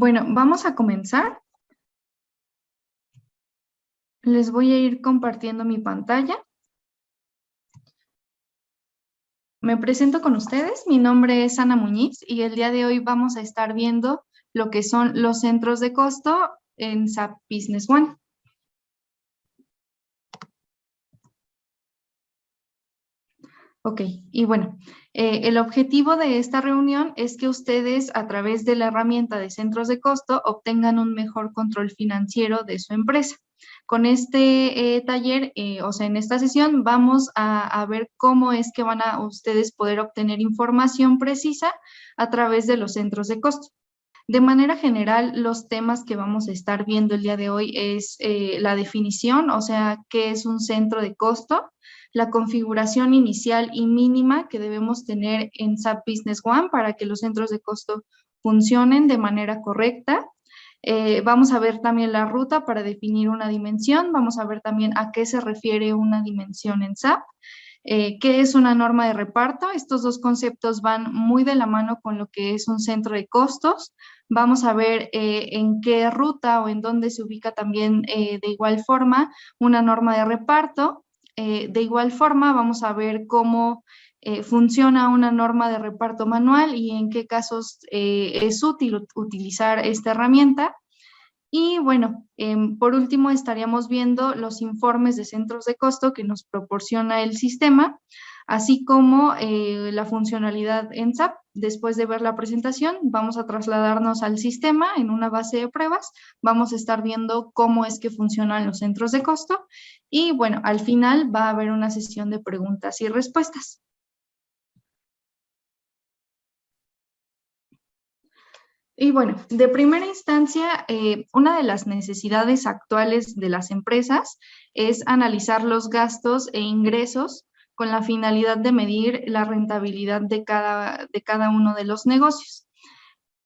Bueno, vamos a comenzar. Les voy a ir compartiendo mi pantalla. Me presento con ustedes. Mi nombre es Ana Muñiz y el día de hoy vamos a estar viendo lo que son los centros de costo en SAP Business One. Ok, y bueno, el objetivo de esta reunión es que ustedes a través de la herramienta de centros de costo obtengan un mejor control financiero de su empresa. Con este taller, o sea, en esta sesión vamos a ver cómo es que van a ustedes poder obtener información precisa a través de los centros de costo. De manera general, los temas que vamos a estar viendo el día de hoy es la definición, o sea, qué es un centro de costo, la configuración inicial y mínima que debemos tener en SAP Business One para que los centros de costo funcionen de manera correcta. Vamos a ver también la ruta para definir una dimensión, vamos a ver también a qué se refiere una dimensión en SAP. ¿Qué es una norma de reparto? Estos dos conceptos van muy de la mano con lo que es un centro de costos. Vamos a ver en qué ruta o en dónde se ubica también de igual forma una norma de reparto. De igual forma vamos a ver cómo funciona una norma de reparto manual y en qué casos es útil utilizar esta herramienta. Y bueno, por último estaríamos viendo los informes de centros de costo que nos proporciona el sistema, así como la funcionalidad en SAP. Después de ver la presentación, vamos a trasladarnos al sistema en una base de pruebas. Vamos a estar viendo cómo es que funcionan los centros de costo. Y bueno, al final va a haber una sesión de preguntas y respuestas. Y bueno, de primera instancia, una de las necesidades actuales de las empresas es analizar los gastos e ingresos con la finalidad de medir la rentabilidad de cada uno de los negocios.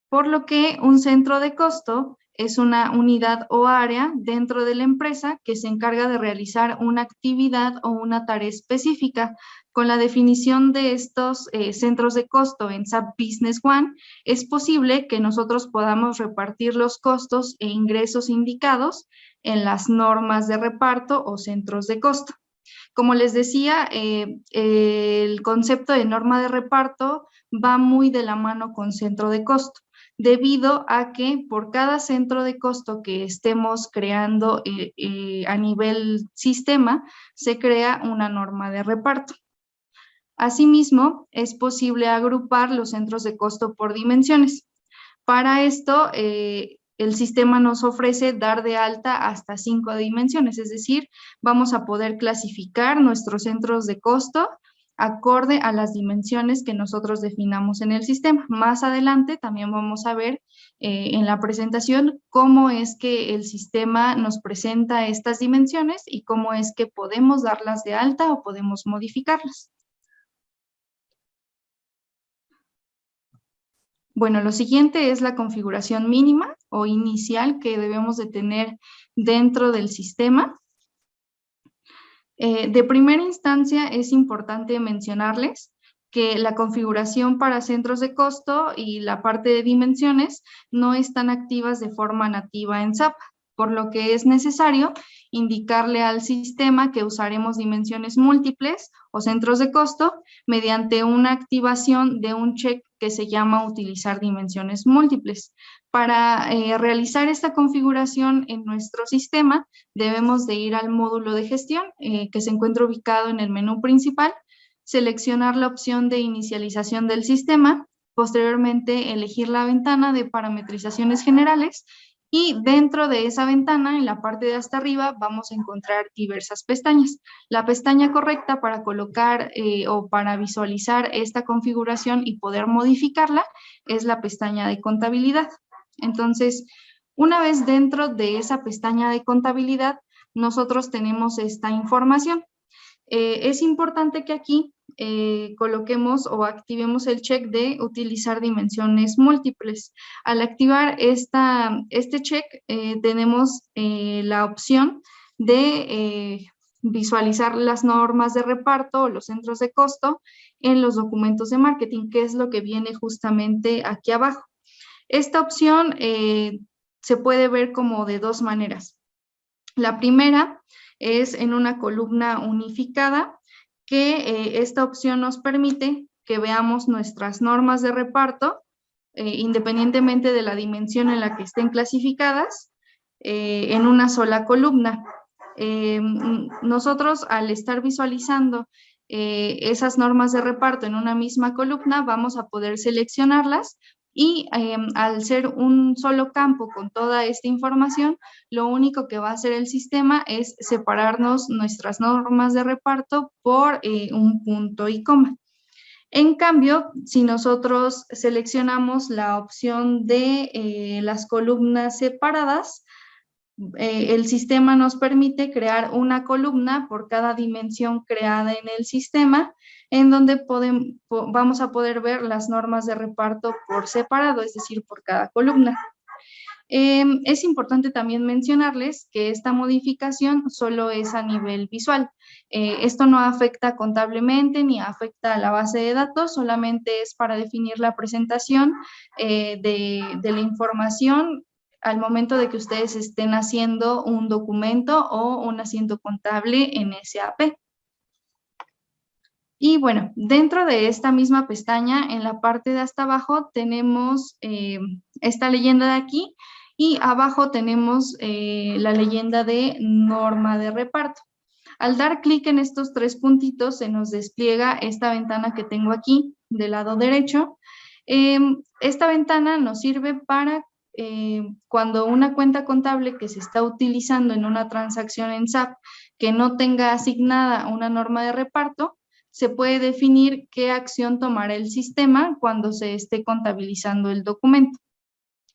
Por lo que un centro de costo es una unidad o área dentro de la empresa que se encarga de realizar una actividad o una tarea específica. Con la definición de estos centros de costo en SAP Business One, es posible que nosotros podamos repartir los costos e ingresos indicados en las normas de reparto o centros de costo. Como les decía, el concepto de norma de reparto va muy de la mano con centro de costo, debido a que por cada centro de costo que estemos creando a nivel sistema, se crea una norma de reparto. Asimismo, es posible agrupar los centros de costo por dimensiones. Para esto, el sistema nos ofrece dar de alta hasta 5 dimensiones, es decir, vamos a poder clasificar nuestros centros de costo acorde a las dimensiones que nosotros definamos en el sistema. Más adelante también vamos a ver en la presentación cómo es que el sistema nos presenta estas dimensiones y cómo es que podemos darlas de alta o podemos modificarlas. Bueno, lo siguiente es la configuración mínima o inicial que debemos de tener dentro del sistema. De primera instancia es importante mencionarles que la configuración para centros de costo y la parte de dimensiones no están activas de forma nativa en SAP, por lo que es necesario indicarle al sistema que usaremos dimensiones múltiples o centros de costo mediante una activación de un check que se llama utilizar dimensiones múltiples. Para realizar esta configuración en nuestro sistema, debemos de ir al módulo de gestión que se encuentra ubicado en el menú principal, seleccionar la opción de inicialización del sistema, posteriormente elegir la ventana de parametrizaciones generales y dentro de esa ventana, en la parte de hasta arriba, vamos a encontrar diversas pestañas. La pestaña correcta para colocar o para visualizar esta configuración y poder modificarla es la pestaña de contabilidad. Entonces, una vez dentro de esa pestaña de contabilidad, nosotros tenemos esta información. Es importante que aquí coloquemos o activemos el check de utilizar dimensiones múltiples. Al activar este check, tenemos la opción de visualizar las normas de reparto o los centros de costo en los documentos de marketing, que es lo que viene justamente aquí abajo. Esta opción se puede ver como de dos maneras. La primera es en una columna unificada, que esta opción nos permite que veamos nuestras normas de reparto, independientemente de la dimensión en la que estén clasificadas, en una sola columna. Nosotros, al estar visualizando esas normas de reparto en una misma columna, vamos a poder seleccionarlas y al ser un solo campo con toda esta información, lo único que va a hacer el sistema es separarnos nuestras normas de reparto por un punto y coma. En cambio, si nosotros seleccionamos la opción de las columnas separadas, el sistema nos permite crear una columna por cada dimensión creada en el sistema, en donde vamos a poder ver las normas de reparto por separado, es decir, por cada columna. Es importante también mencionarles que esta modificación solo es a nivel visual. Esto no afecta contablemente ni afecta a la base de datos, solamente es para definir la presentación de la información al momento de que ustedes estén haciendo un documento o un asiento contable en SAP. Y bueno, dentro de esta misma pestaña, en la parte de hasta abajo, tenemos esta leyenda de aquí, y abajo tenemos la leyenda de norma de reparto. Al dar clic en estos tres puntitos, se nos despliega esta ventana que tengo aquí del lado derecho. Esta ventana nos sirve para cuando una cuenta contable que se está utilizando en una transacción en SAP que no tenga asignada una norma de reparto, se puede definir qué acción tomará el sistema cuando se esté contabilizando el documento.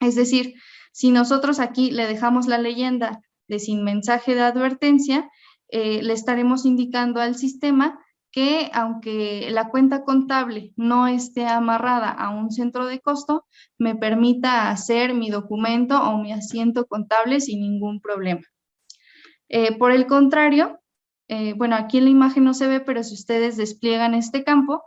Es decir, si nosotros aquí le dejamos la leyenda de sin mensaje de advertencia, le estaremos indicando al sistema que aunque la cuenta contable no esté amarrada a un centro de costo, me permita hacer mi documento o mi asiento contable sin ningún problema. Por el contrario, bueno, aquí en la imagen no se ve, pero si ustedes despliegan este campo,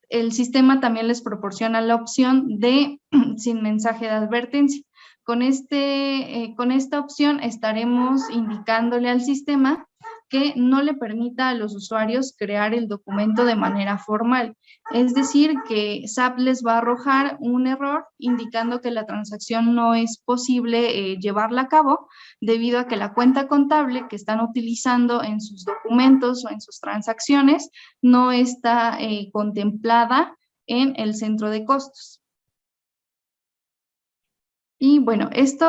el sistema también les proporciona la opción de sin mensaje de advertencia. Con esta opción estaremos indicándole al sistema que no le permita a los usuarios crear el documento de manera formal. Es decir, que SAP les va a arrojar un error indicando que la transacción no es posible llevarla a cabo debido a que la cuenta contable que están utilizando en sus documentos o en sus transacciones no está contemplada en el centro de costos. Y bueno, esto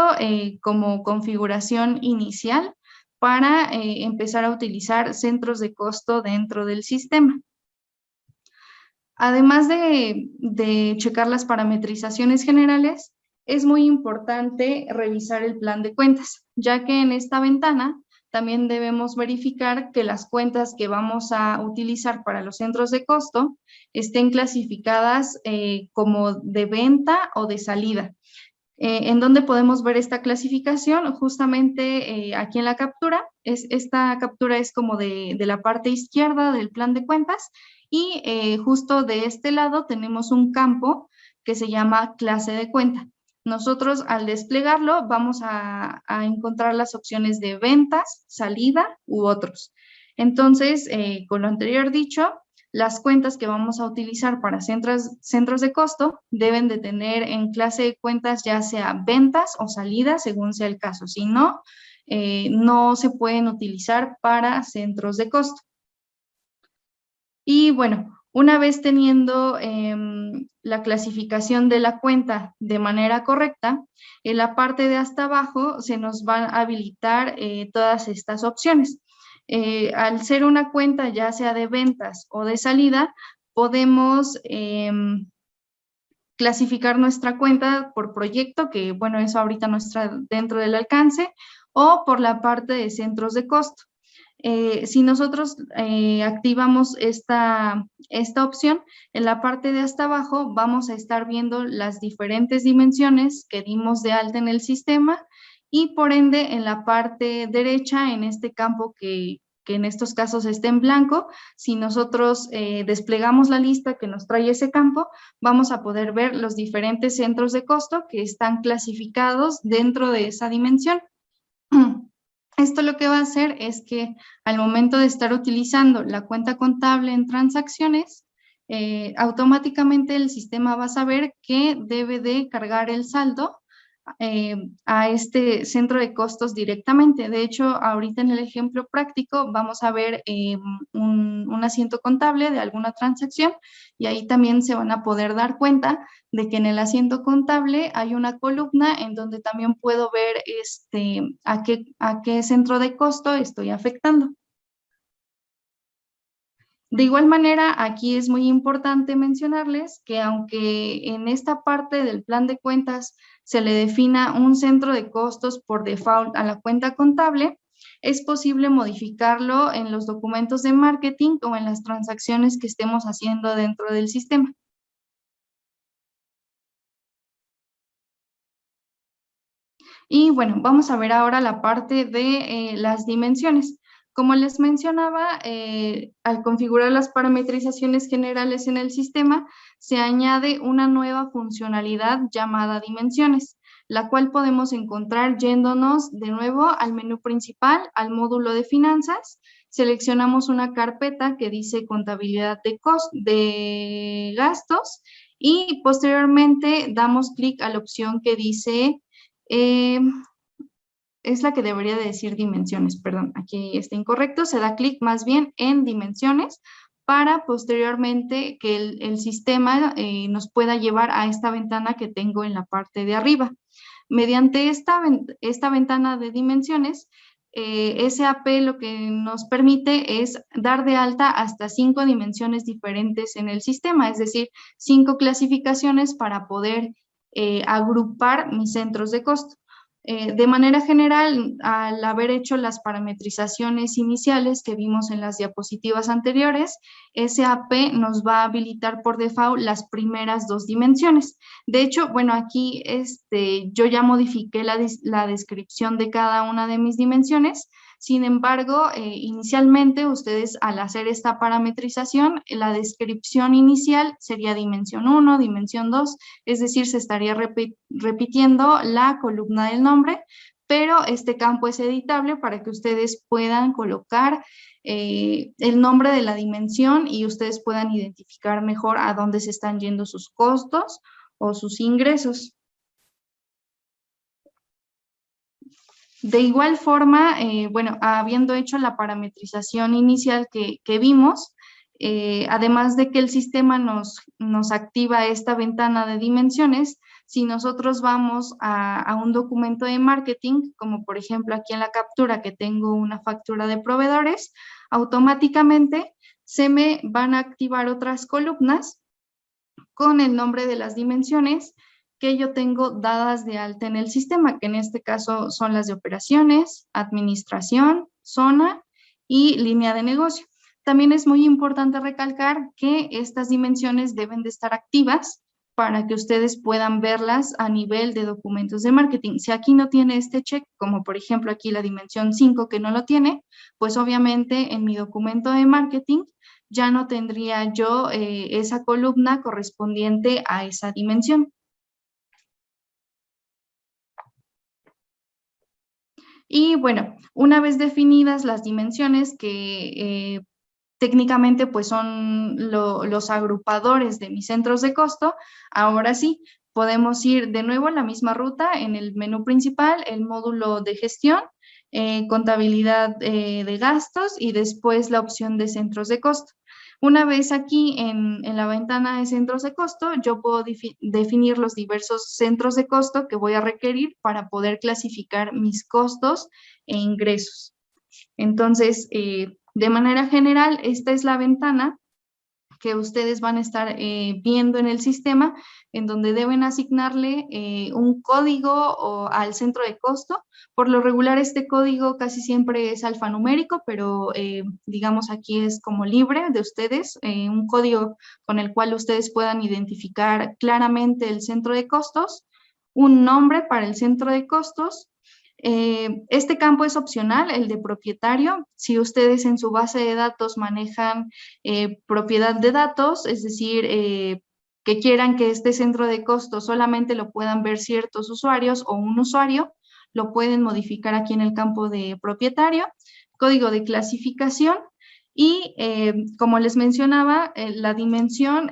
como configuración inicial para empezar a utilizar centros de costo dentro del sistema. Además de checar las parametrizaciones generales, es muy importante revisar el plan de cuentas, ya que en esta ventana también debemos verificar que las cuentas que vamos a utilizar para los centros de costo estén clasificadas como de venta o de salida. ¿En dónde podemos ver esta clasificación? Justamente aquí en la captura. Esta captura es como de la parte izquierda del plan de cuentas, y justo de este lado tenemos un campo que se llama clase de cuenta. Nosotros al desplegarlo vamos a encontrar las opciones de ventas, salida u otros. Entonces, con lo anterior dicho, las cuentas que vamos a utilizar para centros de costo deben de tener en clase de cuentas ya sea ventas o salidas, según sea el caso. Si no, no se pueden utilizar para centros de costo. Y bueno, una vez teniendo la clasificación de la cuenta de manera correcta, en la parte de hasta abajo se nos van a habilitar todas estas opciones. Al ser una cuenta ya sea de ventas o de salida, podemos clasificar nuestra cuenta por proyecto, que bueno, eso ahorita no está dentro del alcance, o por la parte de centros de costo. Si nosotros activamos esta opción, en la parte de hasta abajo vamos a estar viendo las diferentes dimensiones que dimos de alta en el sistema, y por ende en la parte derecha, en este campo que que en estos casos esté en blanco. Si nosotros desplegamos la lista que nos trae ese campo, vamos a poder ver los diferentes centros de costo que están clasificados dentro de esa dimensión. Esto lo que va a hacer es que al momento de estar utilizando la cuenta contable en transacciones, automáticamente el sistema va a saber que debe de cargar el saldo a este centro de costos directamente. De hecho, ahorita en el ejemplo práctico vamos a ver un asiento contable de alguna transacción y ahí también se van a poder dar cuenta de que en el asiento contable hay una columna en donde también puedo ver a qué centro de costo estoy afectando. De igual manera, aquí es muy importante mencionarles que aunque en esta parte del plan de cuentas se le defina un centro de costos por default a la cuenta contable, es posible modificarlo en los documentos de marketing o en las transacciones que estemos haciendo dentro del sistema. Y bueno, vamos a ver ahora la parte de las dimensiones. Como les mencionaba, al configurar las parametrizaciones generales en el sistema, se añade una nueva funcionalidad llamada dimensiones, la cual podemos encontrar yéndonos de nuevo al menú principal, al módulo de finanzas, seleccionamos una carpeta que dice contabilidad de gastos y posteriormente damos clic a la opción que dice eh, es la que debería de decir dimensiones, perdón, aquí está incorrecto, se da clic más bien en dimensiones para posteriormente que el sistema nos pueda llevar a esta ventana que tengo en la parte de arriba. Mediante esta ventana de dimensiones, SAP lo que nos permite es dar de alta hasta 5 dimensiones diferentes en el sistema, es decir, 5 clasificaciones para poder agrupar mis centros de costo. De manera general, al haber hecho las parametrizaciones iniciales que vimos en las diapositivas anteriores, SAP nos va a habilitar por default las primeras 2 dimensiones. De hecho, bueno, aquí yo ya modifiqué la descripción de cada una de mis dimensiones. Sin embargo, inicialmente ustedes al hacer esta parametrización, la descripción inicial sería dimensión 1, dimensión 2, es decir, se estaría repitiendo la columna del nombre, pero este campo es editable para que ustedes puedan colocar el nombre de la dimensión y ustedes puedan identificar mejor a dónde se están yendo sus costos o sus ingresos. De igual forma, bueno, habiendo hecho la parametrización inicial que vimos, además de que el sistema nos activa esta ventana de dimensiones, si nosotros vamos a un documento de marketing, como por ejemplo aquí en la captura que tengo una factura de proveedores, automáticamente se me van a activar otras columnas con el nombre de las dimensiones que yo tengo dadas de alta en el sistema, que en este caso son las de operaciones, administración, zona y línea de negocio. También es muy importante recalcar que estas dimensiones deben de estar activas para que ustedes puedan verlas a nivel de documentos de marketing. Si aquí no tiene este check, como por ejemplo aquí la dimensión 5 que no lo tiene, pues obviamente en mi documento de marketing ya no tendría yo esa columna correspondiente a esa dimensión. Y bueno, una vez definidas las dimensiones que técnicamente pues son los agrupadores de mis centros de costo, ahora sí, podemos ir de nuevo en la misma ruta en el menú principal, el módulo de gestión, contabilidad de gastos y después la opción de centros de costo. Una vez aquí en la ventana de centros de costo, yo puedo definir los diversos centros de costo que voy a requerir para poder clasificar mis costos e ingresos. Entonces, de manera general, esta es la ventana que ustedes van a estar viendo en el sistema, en donde deben asignarle un código al centro de costo. Por lo regular, este código casi siempre es alfanumérico, pero digamos aquí es como libre de ustedes, un código con el cual ustedes puedan identificar claramente el centro de costos, un nombre para el centro de costos, Este campo es opcional, el de propietario. Si ustedes en su base de datos manejan propiedad de datos, es decir, que quieran que este centro de costos solamente lo puedan ver ciertos usuarios o un usuario, lo pueden modificar aquí en el campo de propietario, código de clasificación y como les mencionaba, la dimensión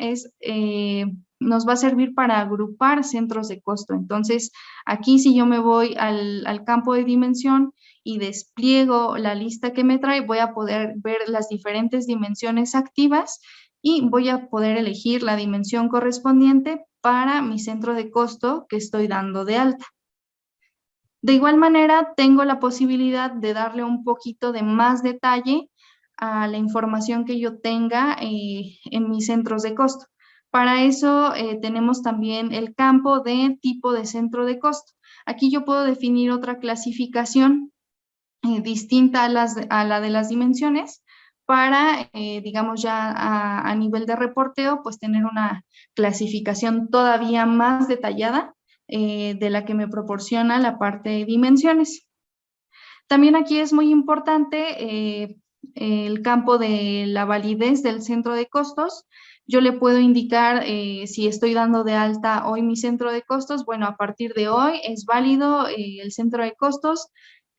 nos va a servir para agrupar centros de costo. Entonces, aquí si yo me voy al campo de dimensión y despliego la lista que me trae, voy a poder ver las diferentes dimensiones activas y voy a poder elegir la dimensión correspondiente para mi centro de costo que estoy dando de alta. De igual manera, tengo la posibilidad de darle un poquito de más detalle a la información que yo tenga en mis centros de costo. Para eso tenemos también el campo de tipo de centro de costo. Aquí yo puedo definir otra clasificación distinta a la de las dimensiones para, digamos ya a nivel de reporteo, pues tener una clasificación todavía más detallada de la que me proporciona la parte de dimensiones. También aquí es muy importante el campo de la validez del centro de costos. Yo le puedo indicar si estoy dando de alta hoy mi centro de costos. Bueno, a partir de hoy es válido el centro de costos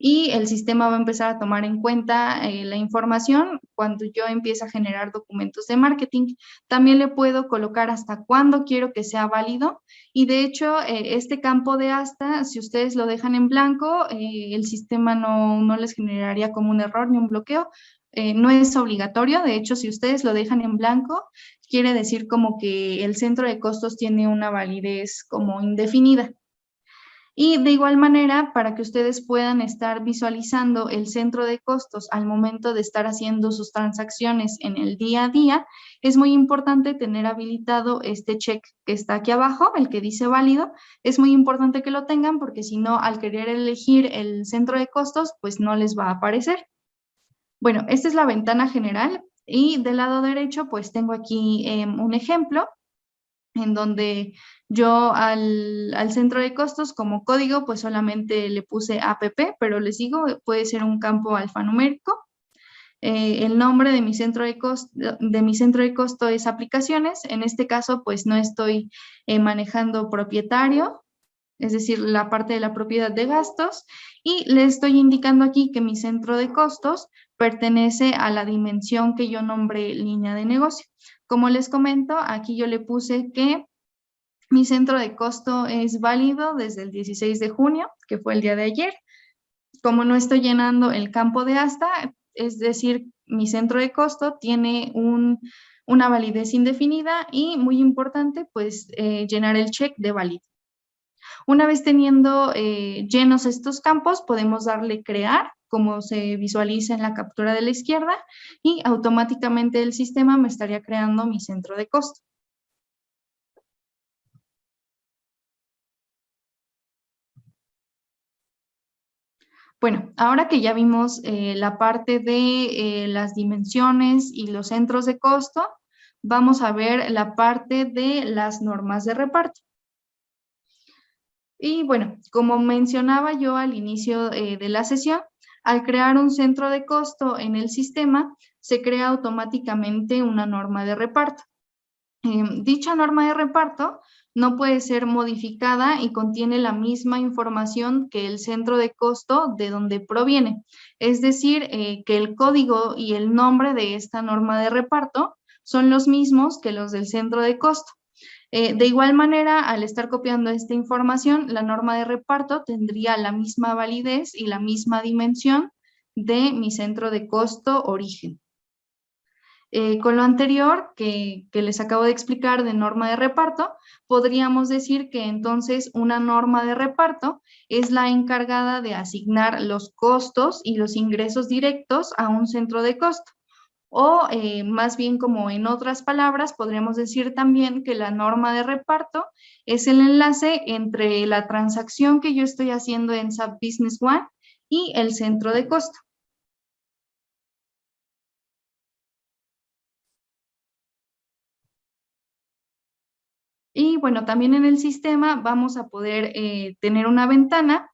y el sistema va a empezar a tomar en cuenta la información cuando yo empiece a generar documentos de marketing. También le puedo colocar hasta cuándo quiero que sea válido y de hecho, este campo de hasta, si ustedes lo dejan en blanco, el sistema no les generaría como un error ni un bloqueo. No es obligatorio, de hecho, si ustedes lo dejan en blanco, quiere decir como que el centro de costos tiene una validez como indefinida. Y de igual manera, para que ustedes puedan estar visualizando el centro de costos al momento de estar haciendo sus transacciones en el día a día, es muy importante tener habilitado este check que está aquí abajo, el que dice válido. Es muy importante que lo tengan porque si no, al querer elegir el centro de costos, pues no les va a aparecer. Bueno, esta es la ventana general y del lado derecho, pues tengo aquí un ejemplo en donde yo al centro de costos como código pues solamente le puse app, pero les digo, puede ser un campo alfanumérico. El nombre de mi centro de costo es aplicaciones. En este caso pues no estoy manejando propietario, es decir, la parte de la propiedad de gastos, y le estoy indicando aquí que mi centro de costos pertenece a la dimensión que yo nombré línea de negocio. Como les comento, aquí yo le puse que mi centro de costo es válido desde el 16 de junio, que fue el día de ayer. Como no estoy llenando el campo de hasta, es decir, mi centro de costo tiene una validez indefinida y muy importante, pues llenar el check de válido. Una vez teniendo llenos estos campos, podemos darle crear, como se visualiza en la captura de la izquierda, y automáticamente el sistema me estaría creando mi centro de costo. Bueno, ahora que ya vimos la parte de las dimensiones y los centros de costo, vamos a ver la parte de las normas de reparto. Y bueno, como mencionaba yo al inicio de la sesión, al crear un centro de costo en el sistema, se crea automáticamente una norma de reparto. Dicha norma de reparto no puede ser modificada y contiene la misma información que el centro de costo de donde proviene. Es decir, que el código y el nombre de esta norma de reparto son los mismos que los del centro de costo. De igual manera, al estar copiando esta información, la norma de reparto tendría la misma validez y la misma dimensión de mi centro de costo origen. Con lo anterior que les acabo de explicar de norma de reparto, podríamos decir que entonces una norma de reparto es la encargada de asignar los costos y los ingresos directos a un centro de costo. O más bien como en otras palabras, podríamos decir también que la norma de reparto es el enlace entre la transacción que yo estoy haciendo en SAP Business One y el centro de costo. Y bueno, también en el sistema vamos a poder tener una ventana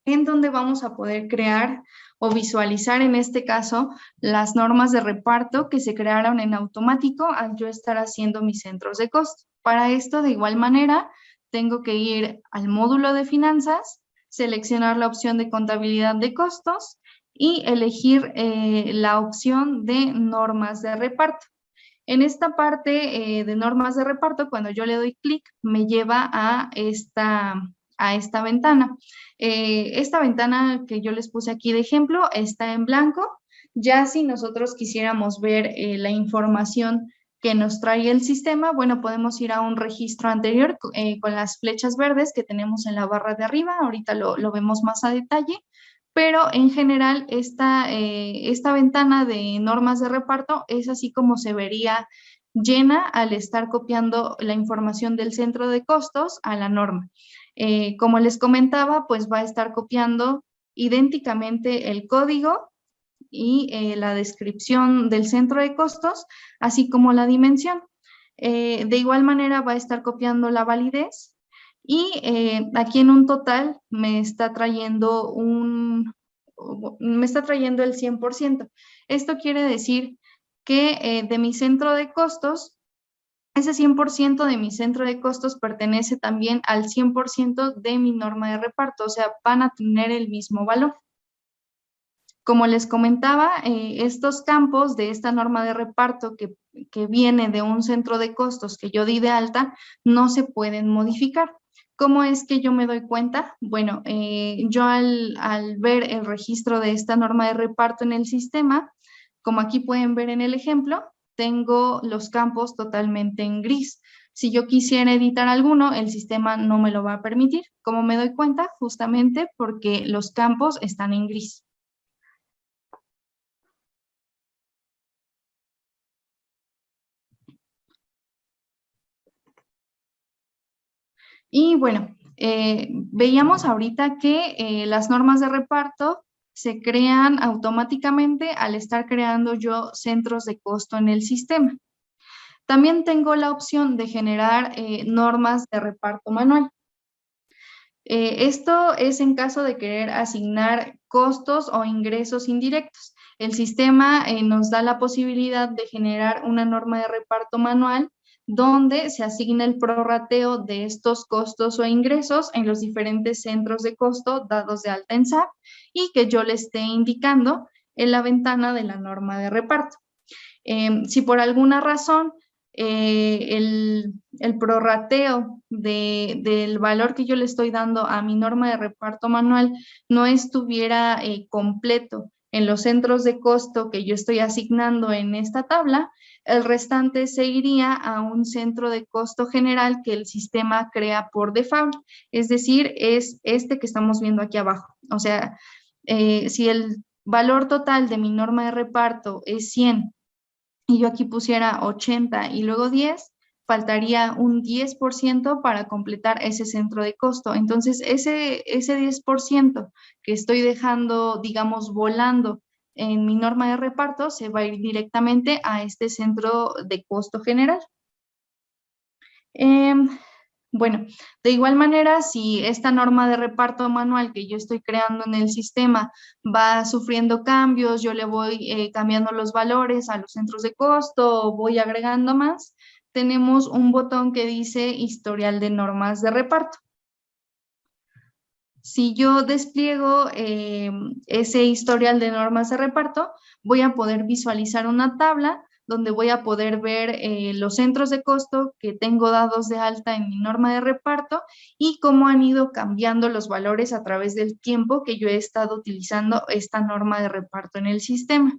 en donde vamos a poder crear o visualizar en este caso las normas de reparto que se crearon en automático al yo estar haciendo mis centros de costo. Para esto, de igual manera, tengo que ir al módulo de finanzas, seleccionar la opción de contabilidad de costos y elegir la opción de normas de reparto. En esta parte de normas de reparto, cuando yo le doy clic, me lleva a esta ventana. Esta ventana que yo les puse aquí de ejemplo está en blanco. Ya si nosotros quisiéramos ver la información que nos trae el sistema, bueno, podemos ir a un registro anterior con las flechas verdes que tenemos en la barra de arriba. Ahorita lo vemos más a detalle, pero en general esta ventana de normas de reparto es así como se vería llena al estar copiando la información del centro de costos a la norma. Como les comentaba, pues va a estar copiando idénticamente el código y la descripción del centro de costos, así como la dimensión. De igual manera va a estar copiando la validez y aquí en un total me está trayendo el 100%. Esto quiere decir que de mi centro de costos, ese 100% de mi centro de costos pertenece también al 100% de mi norma de reparto, o sea, van a tener el mismo valor. Como les comentaba, estos campos de esta norma de reparto que viene de un centro de costos que yo di de alta, no se pueden modificar. ¿Cómo es que yo me doy cuenta? Bueno, yo al ver el registro de esta norma de reparto en el sistema, como aquí pueden ver en el ejemplo, tengo los campos totalmente en gris. Si yo quisiera editar alguno, el sistema no me lo va a permitir. ¿Cómo me doy cuenta? Justamente porque los campos están en gris. Y bueno, veíamos ahorita que las normas de reparto se crean automáticamente al estar creando yo centros de costo en el sistema. También tengo la opción de generar normas de reparto manual. Esto es en caso de querer asignar costos o ingresos indirectos. El sistema nos da la posibilidad de generar una norma de reparto manual donde se asigna el prorrateo de estos costos o ingresos en los diferentes centros de costo dados de alta en SAP y que yo le esté indicando en la ventana de la norma de reparto. Si por alguna razón el prorrateo del valor que yo le estoy dando a mi norma de reparto manual no estuviera completo en los centros de costo que yo estoy asignando en esta tabla, el restante se iría a un centro de costo general que el sistema crea por default, es decir, es este que estamos viendo aquí abajo. O sea, si el valor total de mi norma de reparto es 100 y yo aquí pusiera 80 y luego 10, faltaría un 10% para completar ese centro de costo. Entonces, ese 10% que estoy dejando, digamos, volando en mi norma de reparto, se va a ir directamente a este centro de costo general. Bueno, de igual manera, si esta norma de reparto manual que yo estoy creando en el sistema va sufriendo cambios, yo le voy cambiando los valores a los centros de costo, voy agregando más, tenemos un botón que dice historial de normas de reparto. Si yo despliego ese historial de normas de reparto, voy a poder visualizar una tabla donde voy a poder ver los centros de costo que tengo dados de alta en mi norma de reparto y cómo han ido cambiando los valores a través del tiempo que yo he estado utilizando esta norma de reparto en el sistema.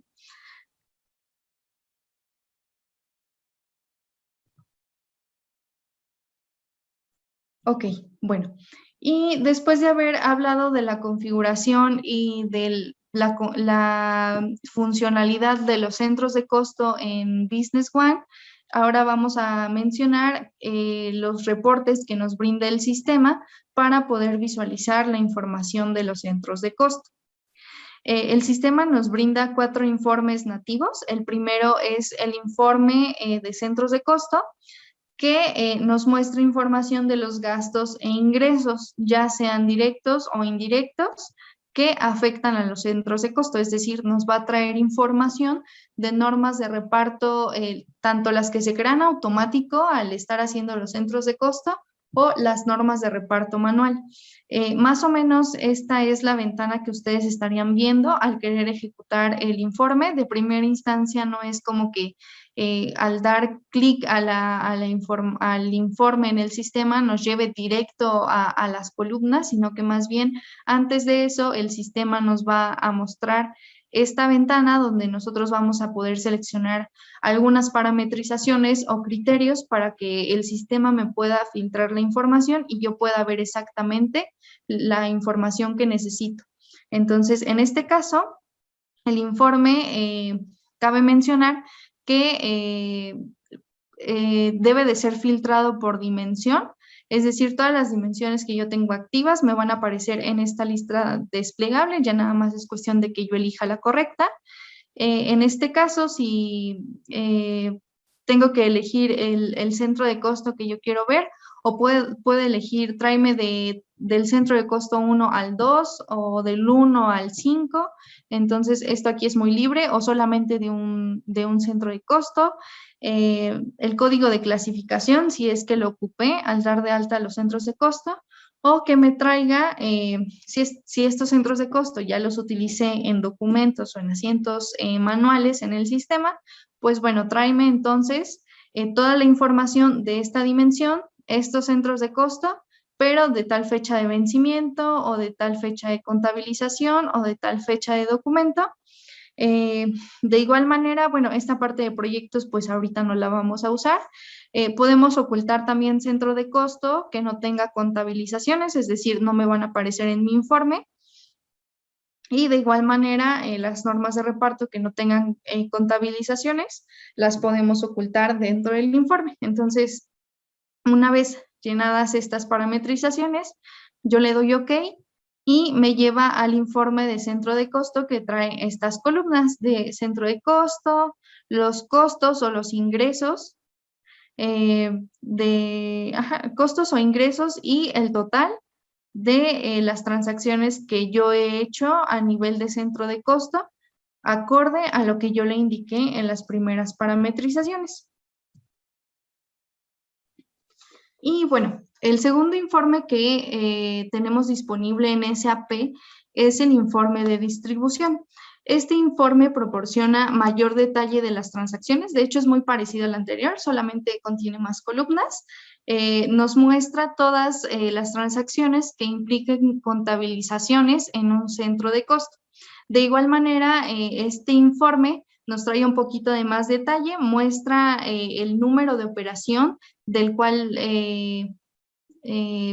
Ok, bueno. Y después de haber hablado de la configuración y de la funcionalidad de los centros de costo en Business One, ahora vamos a mencionar los reportes que nos brinda el sistema para poder visualizar la información de los centros de costo. El sistema nos brinda 4 informes nativos. El primero es el informe de centros de costo, que nos muestra información de los gastos e ingresos, ya sean directos o indirectos, que afectan a los centros de costo, es decir, nos va a traer información de normas de reparto, tanto las que se crean automático al estar haciendo los centros de costo o las normas de reparto manual. Más o menos esta es la ventana que ustedes estarían viendo al querer ejecutar el informe. De primera instancia no es como que al dar clic al informe en el sistema nos lleve directo a las columnas, sino que más bien antes de eso el sistema nos va a mostrar esta ventana donde nosotros vamos a poder seleccionar algunas parametrizaciones o criterios para que el sistema me pueda filtrar la información y yo pueda ver exactamente la información que necesito. Entonces, en este caso, el informe, cabe mencionar que debe de ser filtrado por dimensión, es decir, todas las dimensiones que yo tengo activas me van a aparecer en esta lista desplegable, ya nada más es cuestión de que yo elija la correcta. En este caso, si tengo que elegir el centro de costo que yo quiero ver, o puede elegir, tráeme del centro de costo 1 al 2 o del 1 al 5. Entonces, esto aquí es muy libre o solamente de un centro de costo. El código de clasificación, si es que lo ocupé al dar de alta los centros de costo, o que me traiga, si estos centros de costo ya los utilicé en documentos o en asientos manuales en el sistema, pues bueno, tráeme entonces toda la información de esta dimensión, estos centros de costo, pero de tal fecha de vencimiento o de tal fecha de contabilización o de tal fecha de documento. De igual manera, bueno, esta parte de proyectos pues ahorita no la vamos a usar. Podemos ocultar también centro de costo que no tenga contabilizaciones, es decir, no me van a aparecer en mi informe. Y de igual manera, las normas de reparto que no tengan contabilizaciones, las podemos ocultar dentro del informe. Entonces, una vez llenadas estas parametrizaciones, yo le doy OK y me lleva al informe de centro de costo que trae estas columnas de centro de costo, los costos o los ingresos costos o ingresos y el total de las transacciones que yo he hecho a nivel de centro de costo, acorde a lo que yo le indiqué en las primeras parametrizaciones. Y bueno, el segundo informe que tenemos disponible en SAP es el informe de distribución. Este informe proporciona mayor detalle de las transacciones, de hecho es muy parecido al anterior, solamente contiene más columnas. Nos muestra todas las transacciones que impliquen contabilizaciones en un centro de costo. De igual manera, este informe nos trae un poquito de más detalle, muestra el número de operación del cual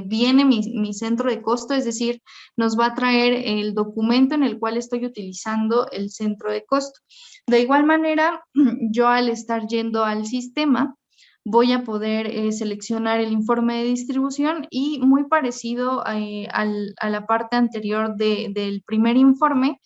viene mi centro de costo, es decir, nos va a traer el documento en el cual estoy utilizando el centro de costo. De igual manera, yo al estar yendo al sistema, voy a poder seleccionar el informe de distribución y muy parecido a la parte anterior del primer informe,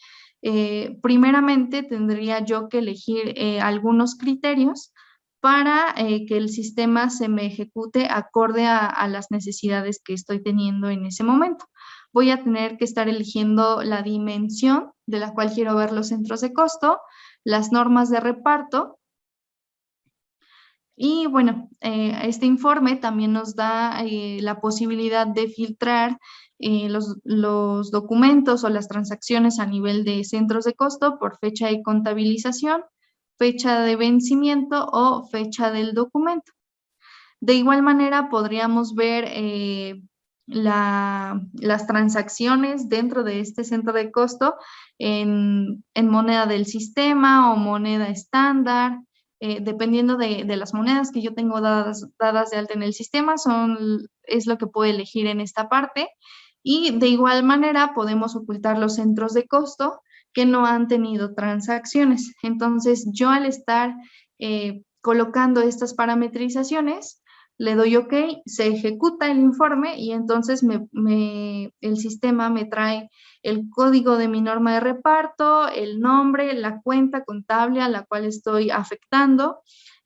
primeramente tendría yo que elegir algunos criterios para que el sistema se me ejecute acorde a las necesidades que estoy teniendo en ese momento. Voy a tener que estar eligiendo la dimensión de la cual quiero ver los centros de costo, las normas de reparto. Y bueno, este informe también nos da la posibilidad de filtrar los documentos o las transacciones a nivel de centros de costo por fecha de contabilización, fecha de vencimiento o fecha del documento. De igual manera, podríamos ver las transacciones dentro de este centro de costo en moneda del sistema o moneda estándar, dependiendo de las monedas que yo tengo dadas de alta en el sistema, es lo que puedo elegir en esta parte. Y de igual manera podemos ocultar los centros de costo que no han tenido transacciones. Entonces, yo al estar colocando estas parametrizaciones, le doy OK, se ejecuta el informe y entonces el sistema me trae el código de mi norma de reparto, el nombre, la cuenta contable a la cual estoy afectando,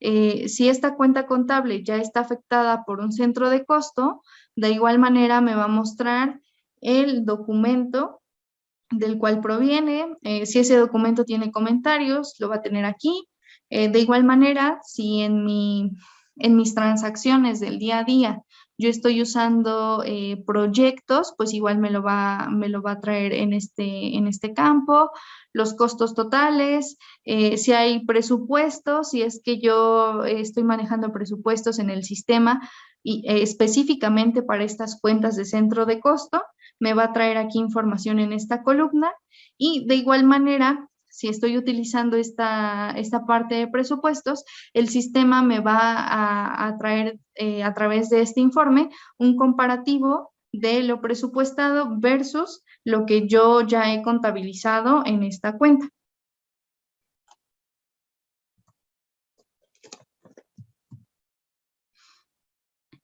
Si esta cuenta contable ya está afectada por un centro de costo, de igual manera me va a mostrar el documento del cual proviene. Si ese documento tiene comentarios, lo va a tener aquí. De igual manera, si en mis transacciones del día a día yo estoy usando proyectos, pues igual me lo va a traer en este campo. Los costos totales, si hay presupuestos, si es que yo estoy manejando presupuestos en el sistema y específicamente para estas cuentas de centro de costo, me va a traer aquí información en esta columna y de igual manera, si estoy utilizando esta parte de presupuestos, el sistema me va a traer a través de este informe un comparativo de lo presupuestado versus lo que yo ya he contabilizado en esta cuenta.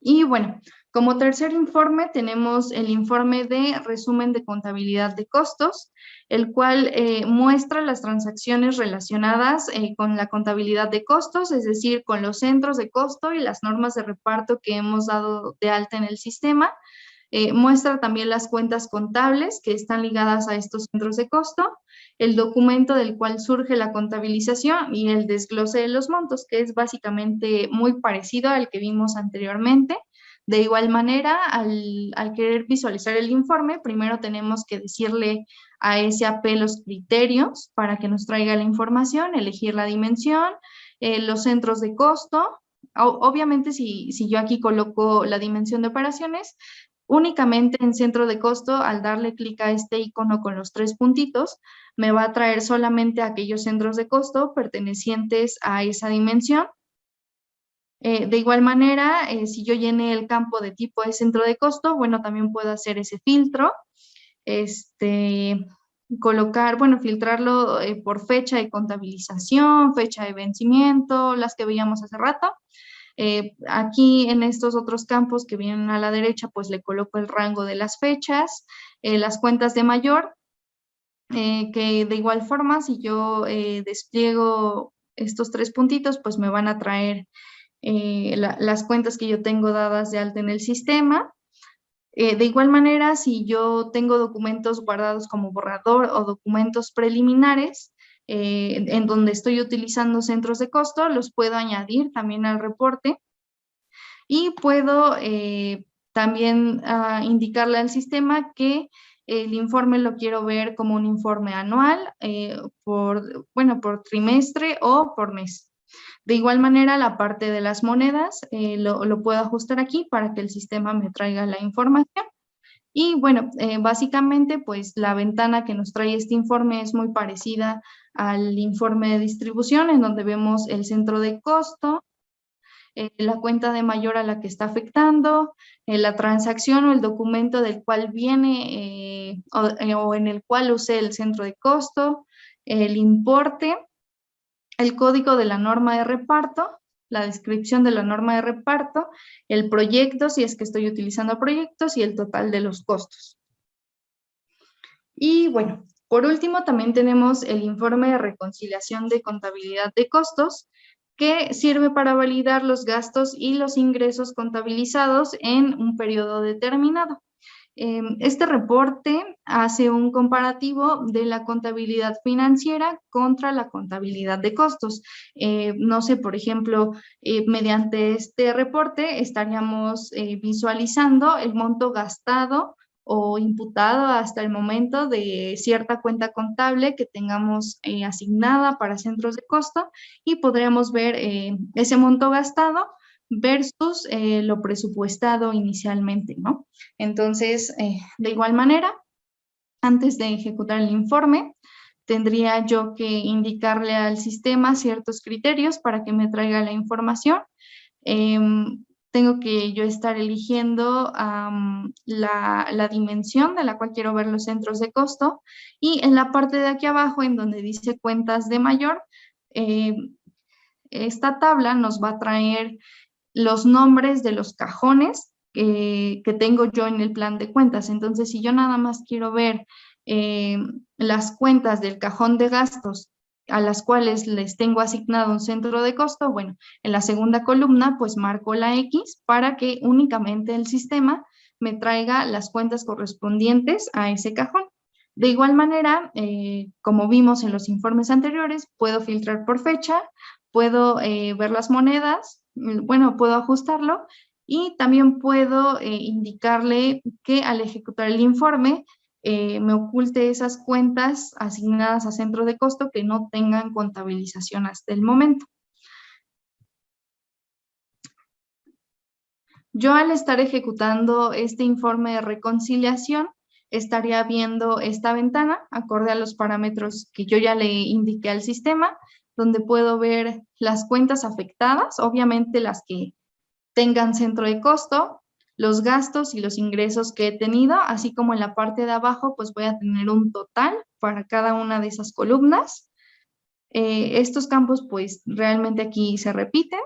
Y bueno, como tercer informe tenemos el informe de resumen de contabilidad de costos, el cual muestra las transacciones relacionadas con la contabilidad de costos, es decir, con los centros de costo y las normas de reparto que hemos dado de alta en el sistema. Muestra también las cuentas contables que están ligadas a estos centros de costo, el documento del cual surge la contabilización y el desglose de los montos, que es básicamente muy parecido al que vimos anteriormente. De igual manera, al querer visualizar el informe, primero tenemos que decirle a SAP los criterios para que nos traiga la información, elegir la dimensión, los centros de costo. Obviamente, si yo aquí coloco la dimensión de operaciones, únicamente en centro de costo, al darle clic a este icono con los tres puntitos, me va a traer solamente aquellos centros de costo pertenecientes a esa dimensión. De igual manera, si yo llené el campo de tipo de centro de costo, bueno, también puedo hacer ese filtro, filtrarlo por fecha de contabilización, fecha de vencimiento, las que veíamos hace rato. Aquí en estos otros campos que vienen a la derecha, pues le coloco el rango de las fechas, las cuentas de mayor, que de igual forma, si yo despliego estos tres puntitos, pues me van a traer las cuentas que yo tengo dadas de alta en el sistema. De igual manera, si yo tengo documentos guardados como borrador o documentos preliminares, en donde estoy utilizando centros de costo, los puedo añadir también al reporte y puedo también indicarle al sistema que el informe lo quiero ver como un informe anual, por trimestre o por mes. De igual manera, la parte de las monedas lo puedo ajustar aquí para que el sistema me traiga la información. Y bueno, básicamente, pues la ventana que nos trae este informe es muy parecida al informe de distribución, en donde vemos el centro de costo, la cuenta de mayor a la que está afectando, la transacción o el documento del cual viene o en el cual use el centro de costo, el importe, el código de la norma de reparto, la descripción de la norma de reparto, el proyecto, si es que estoy utilizando proyectos, y el total de los costos. Y bueno, por último también tenemos el informe de reconciliación de contabilidad de costos, que sirve para validar los gastos y los ingresos contabilizados en un periodo determinado. Este reporte hace un comparativo de la contabilidad financiera contra la contabilidad de costos. No sé, por ejemplo, mediante este reporte estaríamos visualizando el monto gastado o imputado hasta el momento de cierta cuenta contable que tengamos asignada para centros de costo y podríamos ver ese monto gastado versus lo presupuestado inicialmente, ¿no? Entonces, de igual manera, antes de ejecutar el informe, tendría yo que indicarle al sistema ciertos criterios para que me traiga la información. Tengo que yo estar eligiendo la dimensión de la cual quiero ver los centros de costo y en la parte de aquí abajo, en donde dice cuentas de mayor, esta tabla nos va a traer los nombres de los cajones que tengo yo en el plan de cuentas. Entonces, si yo nada más quiero ver las cuentas del cajón de gastos a las cuales les tengo asignado un centro de costo, bueno, en la segunda columna pues marco la X para que únicamente el sistema me traiga las cuentas correspondientes a ese cajón. De igual manera, como vimos en los informes anteriores, puedo filtrar por fecha, puedo ver las monedas, bueno, puedo ajustarlo y también puedo indicarle que al ejecutar el informe me oculte esas cuentas asignadas a centro de costo que no tengan contabilización hasta el momento. Yo al estar ejecutando este informe de reconciliación, estaría viendo esta ventana acorde a los parámetros que yo ya le indiqué al sistema, donde puedo ver las cuentas afectadas, obviamente las que tengan centro de costo, los gastos y los ingresos que he tenido, así como en la parte de abajo, pues voy a tener un total para cada una de esas columnas. Estos campos, pues realmente aquí se repiten.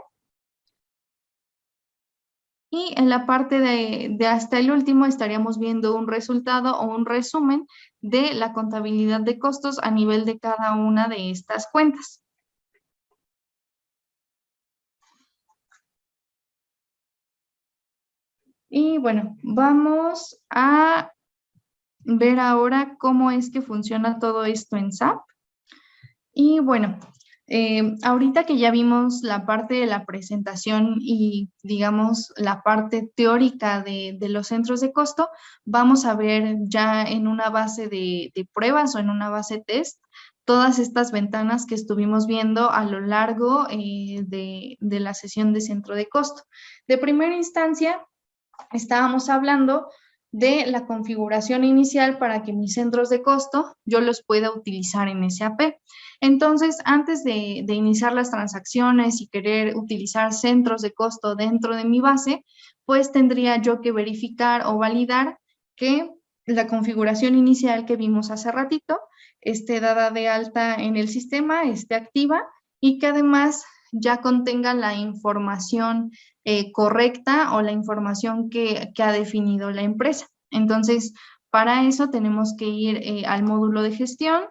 Y en la parte de hasta el último estaríamos viendo un resultado o un resumen de la contabilidad de costos a nivel de cada una de estas cuentas. Y bueno, vamos a ver ahora cómo es que funciona todo esto en SAP. Y bueno, ahorita que ya vimos la parte de la presentación y digamos la parte teórica de los centros de costo, vamos a ver ya en una base de pruebas o en una base test todas estas ventanas que estuvimos viendo a lo largo de la sesión de centro de costo. De primera instancia, estábamos hablando de la configuración inicial para que mis centros de costo yo los pueda utilizar en SAP. Entonces, antes de iniciar las transacciones y querer utilizar centros de costo dentro de mi base, pues tendría yo que verificar o validar que la configuración inicial que vimos hace ratito esté dada de alta en el sistema, esté activa y que además ya contenga la información correcta o la información que ha definido la empresa. Entonces, para eso tenemos que ir al módulo de gestión,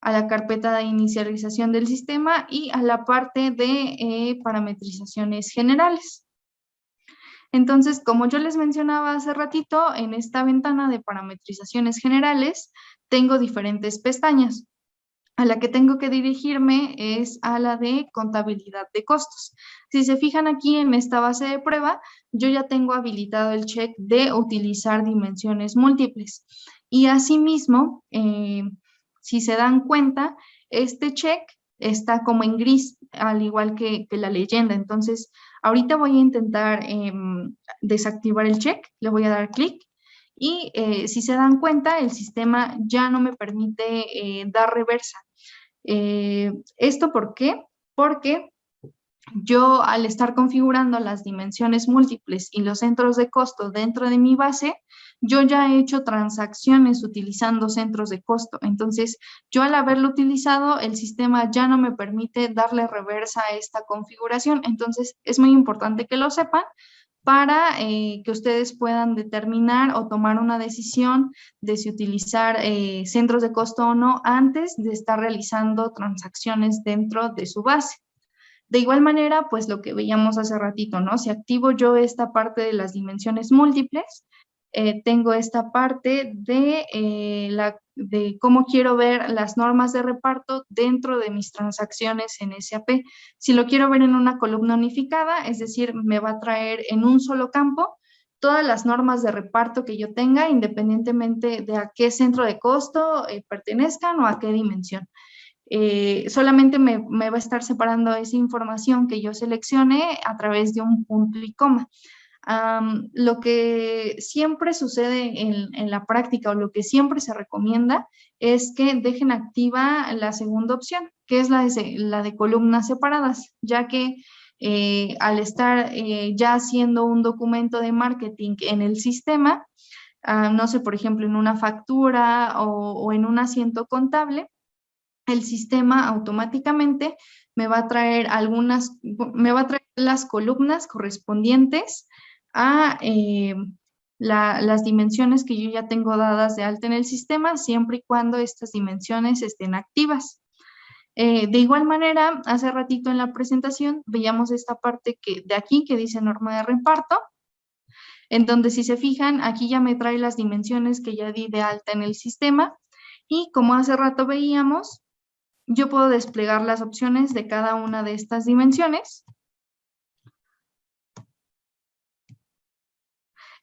a la carpeta de inicialización del sistema y a la parte de parametrizaciones generales. Entonces, como yo les mencionaba hace ratito, en esta ventana de parametrizaciones generales tengo diferentes pestañas. A la que tengo que dirigirme es a la de contabilidad de costos. Si se fijan aquí en esta base de prueba, yo ya tengo habilitado el check de utilizar dimensiones múltiples. Y asimismo, si se dan cuenta, este check está como en gris, al igual que la leyenda. Entonces, ahorita voy a intentar desactivar el check, le voy a dar clic y si se dan cuenta, el sistema ya no me permite dar reversa. ¿Esto por qué? Porque yo al estar configurando las dimensiones múltiples y los centros de costo dentro de mi base, yo ya he hecho transacciones utilizando centros de costo. Entonces, yo al haberlo utilizado, el sistema ya no me permite darle reversa a esta configuración. Entonces, es muy importante que lo sepan para que ustedes puedan determinar o tomar una decisión de si utilizar centros de costo o no antes de estar realizando transacciones dentro de su base. De igual manera, pues lo que veíamos hace ratito, ¿no? Si activo yo esta parte de las dimensiones múltiples, tengo esta parte de cómo quiero ver las normas de reparto dentro de mis transacciones en SAP. Si lo quiero ver en una columna unificada, es decir, me va a traer en un solo campo todas las normas de reparto que yo tenga, independientemente de a qué centro de costo pertenezcan o a qué dimensión. Solamente me va a estar separando esa información que yo seleccione a través de un punto y coma. Lo que siempre sucede en la práctica o lo que siempre se recomienda es que dejen activa la segunda opción, que es la de columnas separadas, ya que al estar ya haciendo un documento de marketing en el sistema, no sé, por ejemplo, en una factura o en un asiento contable, el sistema automáticamente me va a traer me va a traer las columnas correspondientes a las dimensiones que yo ya tengo dadas de alta en el sistema, siempre y cuando estas dimensiones estén activas. De igual manera, hace ratito en la presentación veíamos esta parte de aquí que dice norma de reparto, en donde si se fijan, aquí ya me trae las dimensiones que ya di de alta en el sistema, y como hace rato veíamos, yo puedo desplegar las opciones de cada una de estas dimensiones,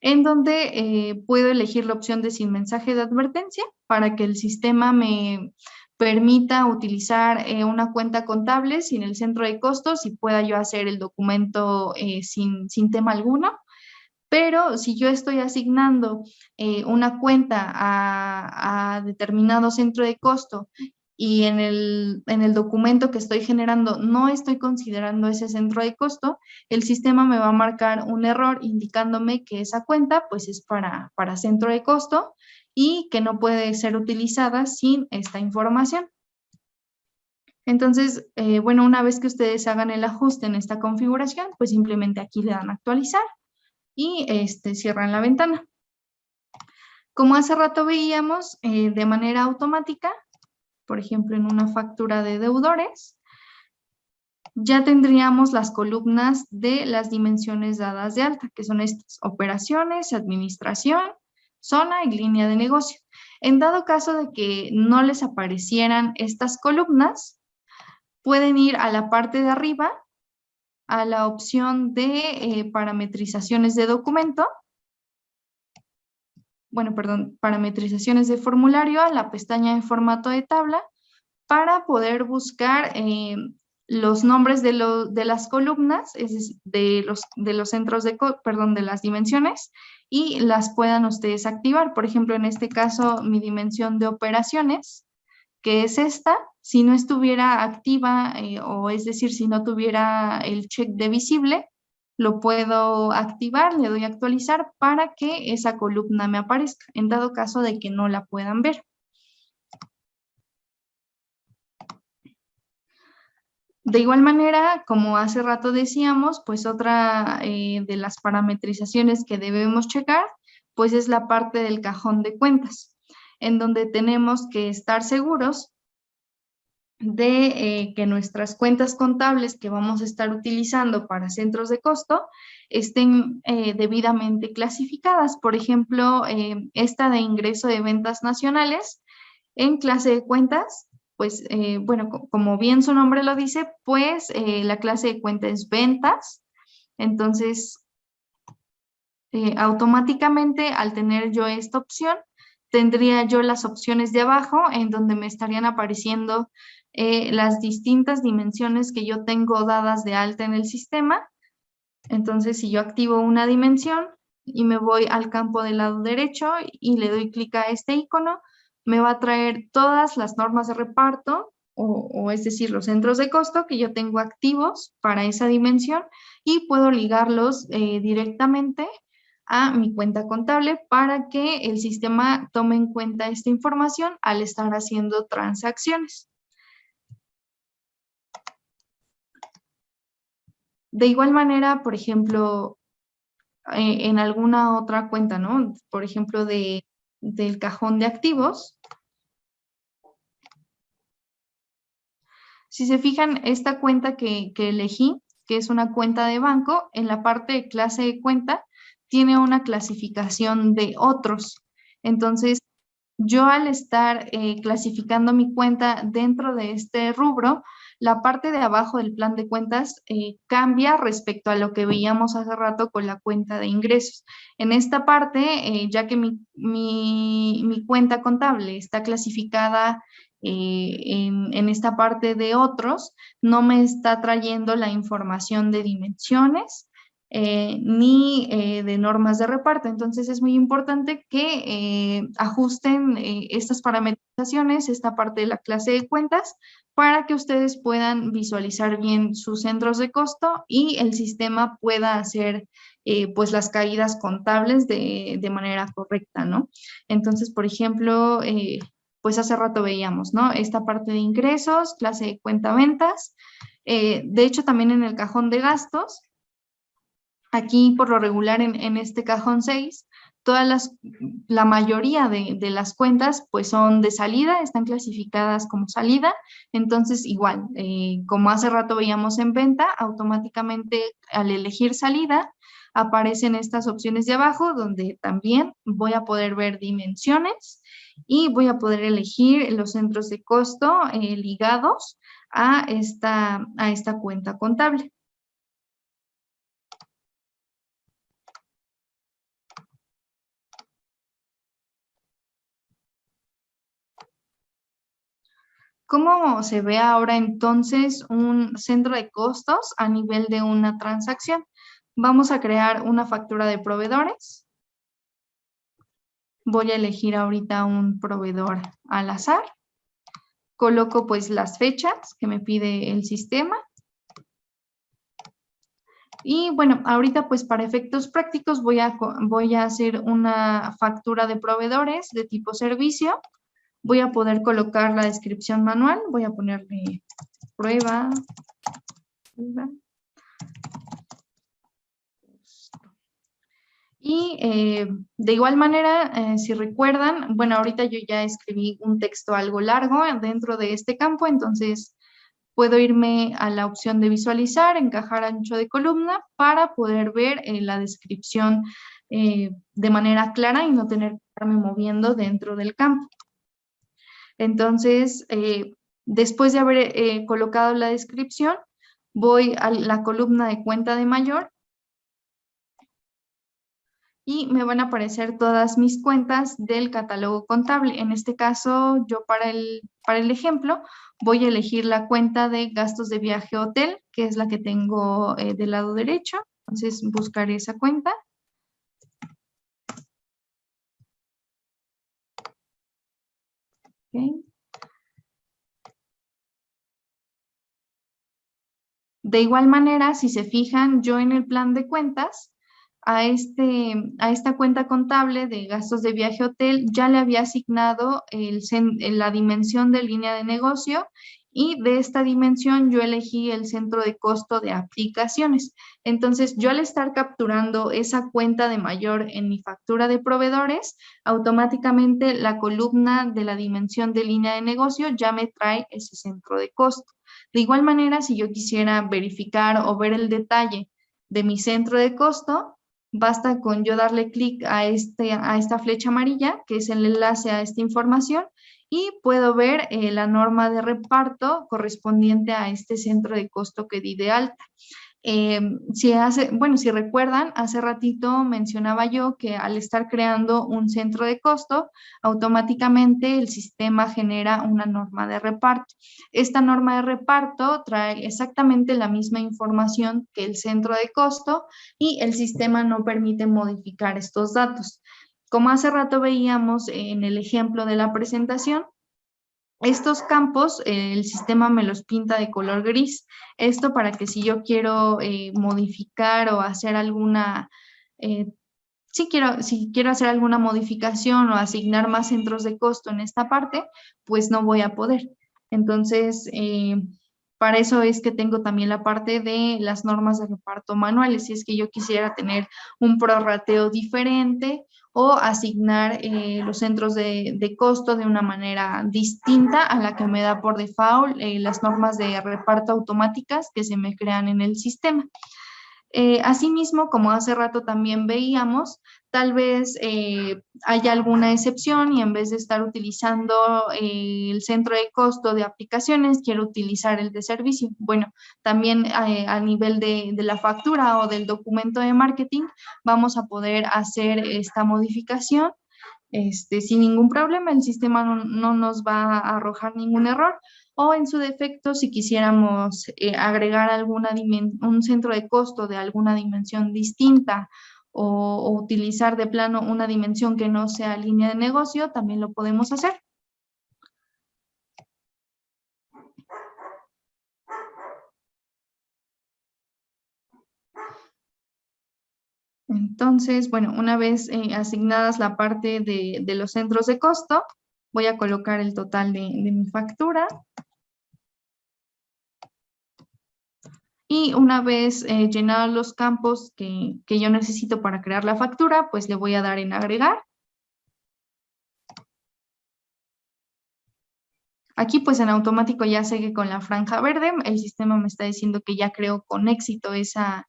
en donde puedo elegir la opción de sin mensaje de advertencia para que el sistema me permita utilizar una cuenta contable sin el centro de costos y pueda yo hacer el documento sin tema alguno. Pero si yo estoy asignando una cuenta a determinado centro de costo y en el documento que estoy generando no estoy considerando ese centro de costo, el sistema me va a marcar un error indicándome que esa cuenta pues es para centro de costo y que no puede ser utilizada sin esta información. Entonces, bueno, una vez que ustedes hagan el ajuste en esta configuración, pues simplemente aquí le dan a actualizar y cierran la ventana. Como hace rato veíamos, de manera automática, por ejemplo, en una factura de deudores, ya tendríamos las columnas de las dimensiones dadas de alta, que son estas: operaciones, administración, zona y línea de negocio. En dado caso de que no les aparecieran estas columnas, pueden ir a la parte de arriba, a la opción de parametrizaciones de documento, parametrizaciones de formulario, a la pestaña de formato de tabla, para poder buscar los nombres de las columnas, es decir, de los centros de las dimensiones, y las puedan ustedes activar. Por ejemplo, en este caso, mi dimensión de operaciones, que es esta, si no estuviera activa, o es decir, si no tuviera el check de visible, lo puedo activar, le doy a actualizar para que esa columna me aparezca, en dado caso de que no la puedan ver. De igual manera, como hace rato decíamos, pues otra de las parametrizaciones que debemos checar, pues es la parte del cajón de cuentas, en donde tenemos que estar seguros de que nuestras cuentas contables que vamos a estar utilizando para centros de costo estén debidamente clasificadas. Por ejemplo, esta de ingreso de ventas nacionales en clase de cuentas, pues, bueno, como bien su nombre lo dice, pues la clase de cuenta es ventas. Entonces, automáticamente al tener yo esta opción, tendría yo las opciones de abajo en donde me estarían apareciendo las distintas dimensiones que yo tengo dadas de alta en el sistema. Entonces, si yo activo una dimensión y me voy al campo del lado derecho y le doy clic a este icono, me va a traer todas las normas de reparto, o es decir, los centros de costo que yo tengo activos para esa dimensión, y puedo ligarlos directamente a mi cuenta contable para que el sistema tome en cuenta esta información al estar haciendo transacciones. De igual manera, por ejemplo, en alguna otra cuenta, ¿no? Por ejemplo, del cajón de activos. Si se fijan, esta cuenta que elegí, que es una cuenta de banco, en la parte de clase de cuenta, tiene una clasificación de otros. Entonces, yo al estar clasificando mi cuenta dentro de este rubro, la parte de abajo del plan de cuentas cambia respecto a lo que veíamos hace rato con la cuenta de ingresos. En esta parte, ya que mi cuenta contable está clasificada en esta parte de otros, no me está trayendo la información de dimensiones, ni de normas de reparto. Entonces es muy importante que ajusten estas parametrizaciones, esta parte de la clase de cuentas, para que ustedes puedan visualizar bien sus centros de costo y el sistema pueda hacer pues las caídas contables de manera correcta, ¿no? Entonces, por ejemplo, pues hace rato veíamos, ¿no? Esta parte de ingresos, clase de cuenta ventas, de hecho también en el cajón de gastos. Aquí, por lo regular, en este cajón 6, la mayoría de las cuentas pues son de salida, están clasificadas como salida, entonces igual, como hace rato veíamos en venta, automáticamente al elegir salida aparecen estas opciones de abajo donde también voy a poder ver dimensiones y voy a poder elegir los centros de costo ligados a esta cuenta contable. ¿Cómo se ve ahora entonces un centro de costos a nivel de una transacción? Vamos a crear una factura de proveedores. Voy a elegir ahorita un proveedor al azar. Coloco pues las fechas que me pide el sistema. Y bueno, ahorita pues para efectos prácticos voy a hacer una factura de proveedores de tipo servicio. Voy a poder colocar la descripción manual. Voy a ponerle prueba. Y de igual manera, si recuerdan, bueno, ahorita yo ya escribí un texto algo largo dentro de este campo, entonces puedo irme a la opción de visualizar, encajar ancho de columna para poder ver la descripción de manera clara y no tener que estarme moviendo dentro del campo. Entonces, después de haber colocado la descripción, voy a la columna de cuenta de mayor y me van a aparecer todas mis cuentas del catálogo contable. En este caso, yo para el ejemplo, voy a elegir la cuenta de gastos de viaje hotel, que es la que tengo del lado derecho. Entonces, buscaré esa cuenta. Okay. De igual manera, si se fijan, yo en el plan de cuentas, a esta cuenta contable de gastos de viaje hotel, ya le había asignado la dimensión de línea de negocio y de esta dimensión yo elegí el centro de costo de aplicaciones. Entonces, yo al estar capturando esa cuenta de mayor en mi factura de proveedores, automáticamente la columna de la dimensión de línea de negocio ya me trae ese centro de costo. De igual manera, si yo quisiera verificar o ver el detalle de mi centro de costo, basta con yo darle clic a esta flecha amarilla, que es el enlace a esta información, y puedo ver la norma de reparto correspondiente a este centro de costo que di de alta. Si recuerdan, hace ratito mencionaba yo que al estar creando un centro de costo, automáticamente el sistema genera una norma de reparto. Esta norma de reparto trae exactamente la misma información que el centro de costo y el sistema no permite modificar estos datos. Como hace rato veíamos en el ejemplo de la presentación, estos campos, el sistema me los pinta de color gris. Esto para que si yo quiero modificar o hacer alguna, si quiero hacer alguna modificación o asignar más centros de costo en esta parte, pues no voy a poder. Entonces, para eso es que tengo también la parte de las normas de reparto manuales. Si es que yo quisiera tener un prorrateo diferente o asignar los centros de costo de una manera distinta a la que me da por default las normas de reparto automáticas que se me crean en el sistema. Asimismo, como hace rato también veíamos, tal vez haya alguna excepción y en vez de estar utilizando el centro de costo de aplicaciones, quiero utilizar el de servicio. Bueno, también a nivel de la factura o del documento de marketing, vamos a poder hacer esta modificación sin ningún problema. El sistema no nos va a arrojar ningún error. O en su defecto, si quisiéramos agregar un centro de costo de alguna dimensión distinta o utilizar de plano una dimensión que no sea línea de negocio, también lo podemos hacer. Entonces, bueno, una vez asignadas la parte de los centros de costo, voy a colocar el total de mi factura. Y una vez llenados los campos que yo necesito para crear la factura, pues le voy a dar en agregar. Aquí pues en automático ya sigue con la franja verde. El sistema me está diciendo que ya creó con éxito esa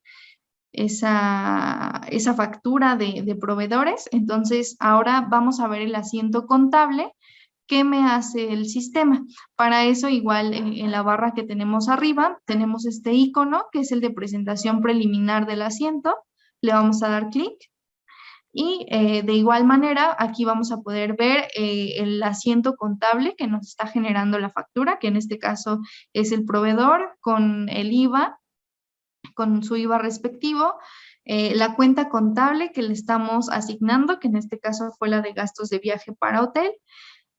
factura de proveedores. Entonces, ahora vamos a ver el asiento contable que me hace el sistema. Para eso, igual en la barra que tenemos arriba, tenemos este icono que es el de presentación preliminar del asiento. Le vamos a dar clic. Y de igual manera, aquí vamos a poder ver el asiento contable que nos está generando la factura, que en este caso es el proveedor con el IVA, con su IVA respectivo, la cuenta contable que le estamos asignando, que en este caso fue la de gastos de viaje para hotel,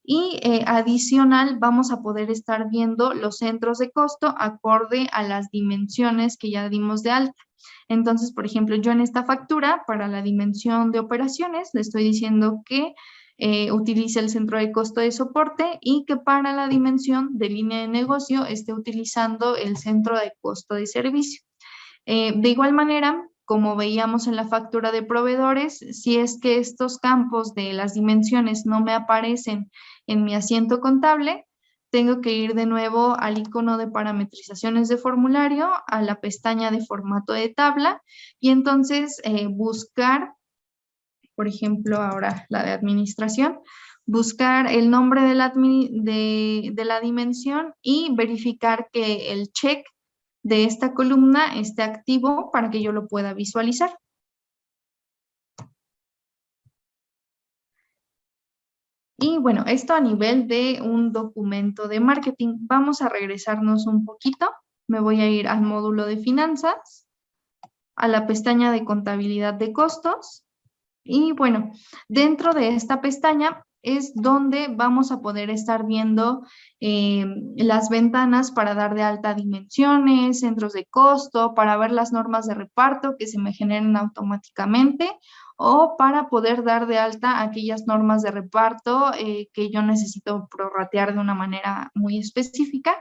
y adicional vamos a poder estar viendo los centros de costo acorde a las dimensiones que ya dimos de alta. Entonces, por ejemplo, yo en esta factura para la dimensión de operaciones le estoy diciendo que utilice el centro de costo de soporte y que para la dimensión de línea de negocio esté utilizando el centro de costo de servicio. De igual manera, como veíamos en la factura de proveedores, si es que estos campos de las dimensiones no me aparecen en mi asiento contable, tengo que ir de nuevo al icono de parametrizaciones de formulario, a la pestaña de formato de tabla y entonces buscar, por ejemplo, ahora la de administración, buscar el nombre de la dimensión y verificar que el check de esta columna esté activo para que yo lo pueda visualizar. Y bueno, esto a nivel de un documento de marketing. Vamos a regresarnos un poquito. Me voy a ir al módulo de finanzas, a la pestaña de contabilidad de costos. Y bueno, dentro de esta pestaña es donde vamos a poder estar viendo las ventanas para dar de alta dimensiones, centros de costo, para ver las normas de reparto que se me generen automáticamente o para poder dar de alta aquellas normas de reparto que yo necesito prorratear de una manera muy específica.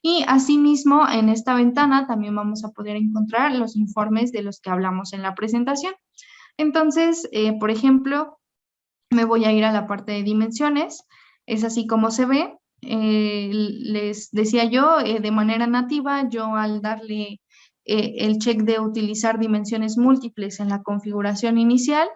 Y asimismo, en esta ventana también vamos a poder encontrar los informes de los que hablamos en la presentación. Entonces, por ejemplo, me voy a ir a la parte de dimensiones. Es así como se ve. Les decía yo, de manera nativa, yo al darle el check de utilizar dimensiones múltiples en la configuración inicial,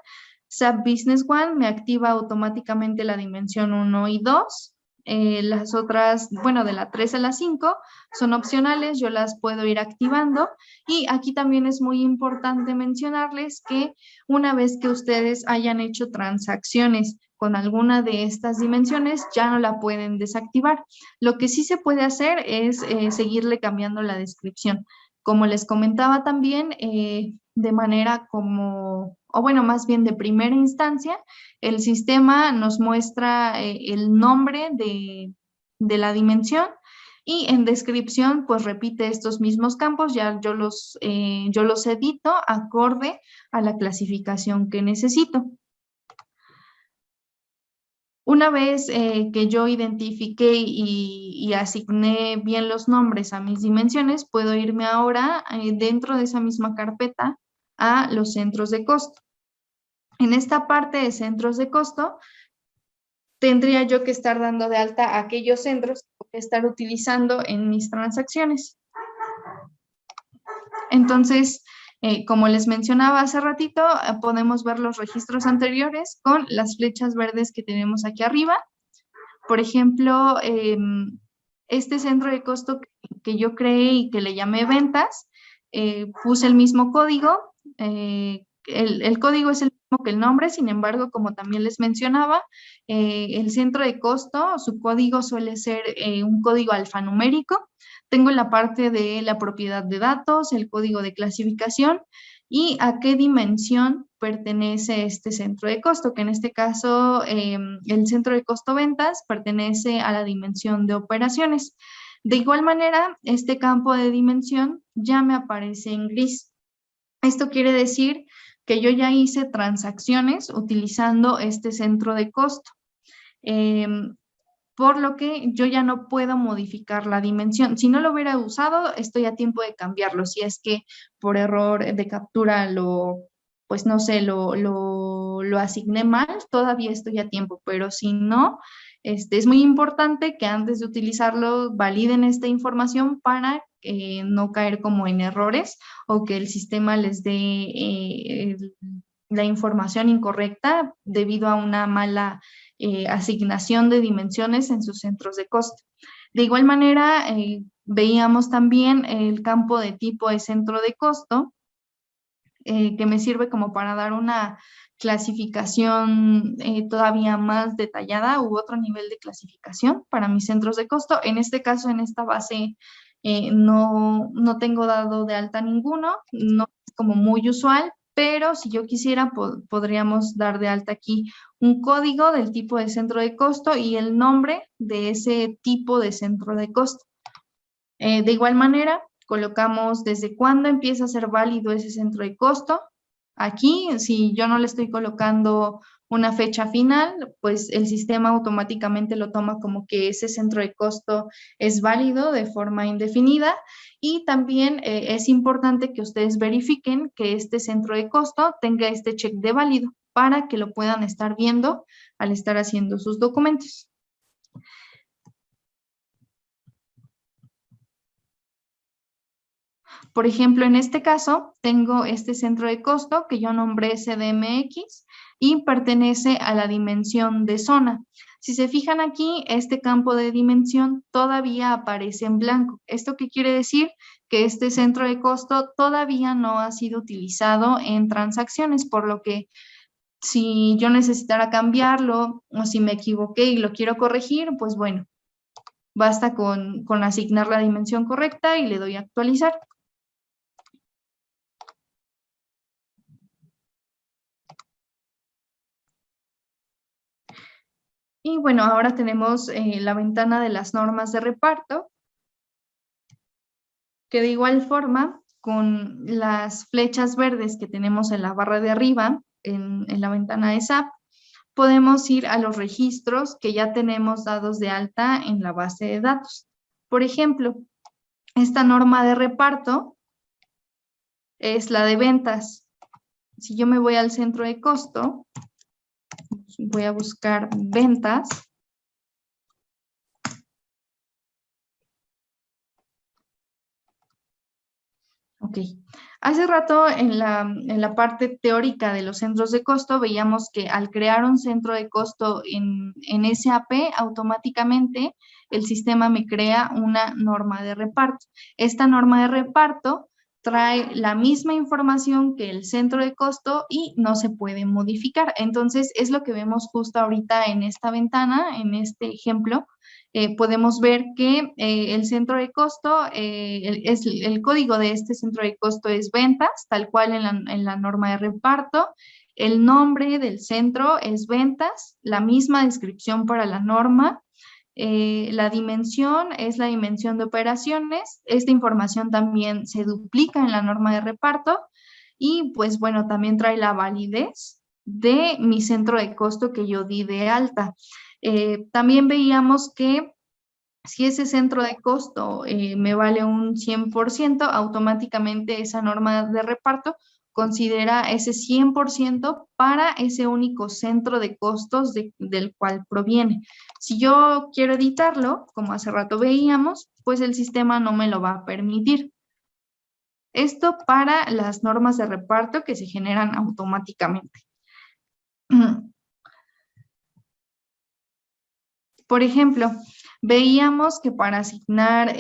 SAP Business One me activa automáticamente la dimensión 1 y 2. Las otras, bueno, de la 3 a la 5 son opcionales, yo las puedo ir activando. Y aquí también es muy importante mencionarles que una vez que ustedes hayan hecho transacciones con alguna de estas dimensiones, ya no la pueden desactivar. Lo que sí se puede hacer es seguirle cambiando la descripción. Como les comentaba también, de manera como, o bueno, más bien de primera instancia, el sistema nos muestra el nombre de la dimensión y en descripción, pues repite estos mismos campos, ya yo los edito acorde a la clasificación que necesito. Una vez que yo identifiqué y asigné bien los nombres a mis dimensiones, puedo irme ahora dentro de esa misma carpeta a los centros de costo. En esta parte de centros de costo, tendría yo que estar dando de alta aquellos centros que voy a estar utilizando en mis transacciones. Entonces, como les mencionaba hace ratito, podemos ver los registros anteriores con las flechas verdes que tenemos aquí arriba. Por ejemplo, este centro de costo que yo creé y que le llamé ventas, puse el mismo código. El código es el mismo que el nombre, sin embargo, como también les mencionaba, el centro de costo, su código suele ser un código alfanumérico. Tengo la parte de la propiedad de datos, el código de clasificación y a qué dimensión pertenece este centro de costo, que en este caso el centro de costo ventas pertenece a la dimensión de operaciones. De igual manera, este campo de dimensión ya me aparece en gris. Esto quiere decir que yo ya hice transacciones utilizando este centro de costo. por lo que yo ya no puedo modificar la dimensión. Si no lo hubiera usado, estoy a tiempo de cambiarlo. Si es que por error de captura pues no sé, lo asigné mal, todavía estoy a tiempo, pero si no, es muy importante que antes de utilizarlo validen esta información para no caer como en errores o que el sistema les dé la información incorrecta debido a una mala asignación de dimensiones en sus centros de costo. De igual manera, veíamos también el campo de tipo de centro de costo, que me sirve como para dar una clasificación todavía más detallada u otro nivel de clasificación para mis centros de costo. En este caso, en esta base, no tengo dado de alta ninguno, no es como muy usual, pero si yo quisiera, podríamos dar de alta aquí un código del tipo de centro de costo y el nombre de ese tipo de centro de costo. De igual manera, colocamos desde cuándo empieza a ser válido ese centro de costo. Aquí, si yo no le estoy colocando una fecha final, pues el sistema automáticamente lo toma como que ese centro de costo es válido de forma indefinida. Y también es importante que ustedes verifiquen que este centro de costo tenga este check de válido para que lo puedan estar viendo al estar haciendo sus documentos. Por ejemplo, en este caso, tengo este centro de costo que yo nombré CDMX y pertenece a la dimensión de zona. Si se fijan aquí, este campo de dimensión todavía aparece en blanco. ¿Esto qué quiere decir? Que este centro de costo todavía no ha sido utilizado en transacciones, por lo que si yo necesitara cambiarlo o si me equivoqué y lo quiero corregir, pues bueno, basta con asignar la dimensión correcta y le doy a actualizar. Y bueno, ahora tenemos la ventana de las normas de reparto, que de igual forma, con las flechas verdes que tenemos en la barra de arriba, en la ventana de SAP, podemos ir a los registros que ya tenemos dados de alta en la base de datos. Por ejemplo, esta norma de reparto es la de ventas. Si yo me voy al centro de costo, voy a buscar ventas. Ok. Hace rato en la parte teórica de los centros de costo veíamos que al crear un centro de costo en SAP, automáticamente el sistema me crea una norma de reparto. Esta norma de reparto trae la misma información que el centro de costo y no se puede modificar. Entonces, es lo que vemos justo ahorita en esta ventana, en este ejemplo. Podemos ver que el centro de costo, el código de este centro de costo es ventas, tal cual en la norma de reparto. El nombre del centro es ventas, la misma descripción para la norma. La dimensión es la dimensión de operaciones. Esta información también se duplica en la norma de reparto. Y pues bueno, también trae la validez de mi centro de costo que yo di de alta. También veíamos que si ese centro de costo me vale un 100%, automáticamente esa norma de reparto considera ese 100% para ese único centro de costos del cual proviene. Si yo quiero editarlo, como hace rato veíamos, pues el sistema no me lo va a permitir. Esto para las normas de reparto que se generan automáticamente. Por ejemplo, veíamos que para asignar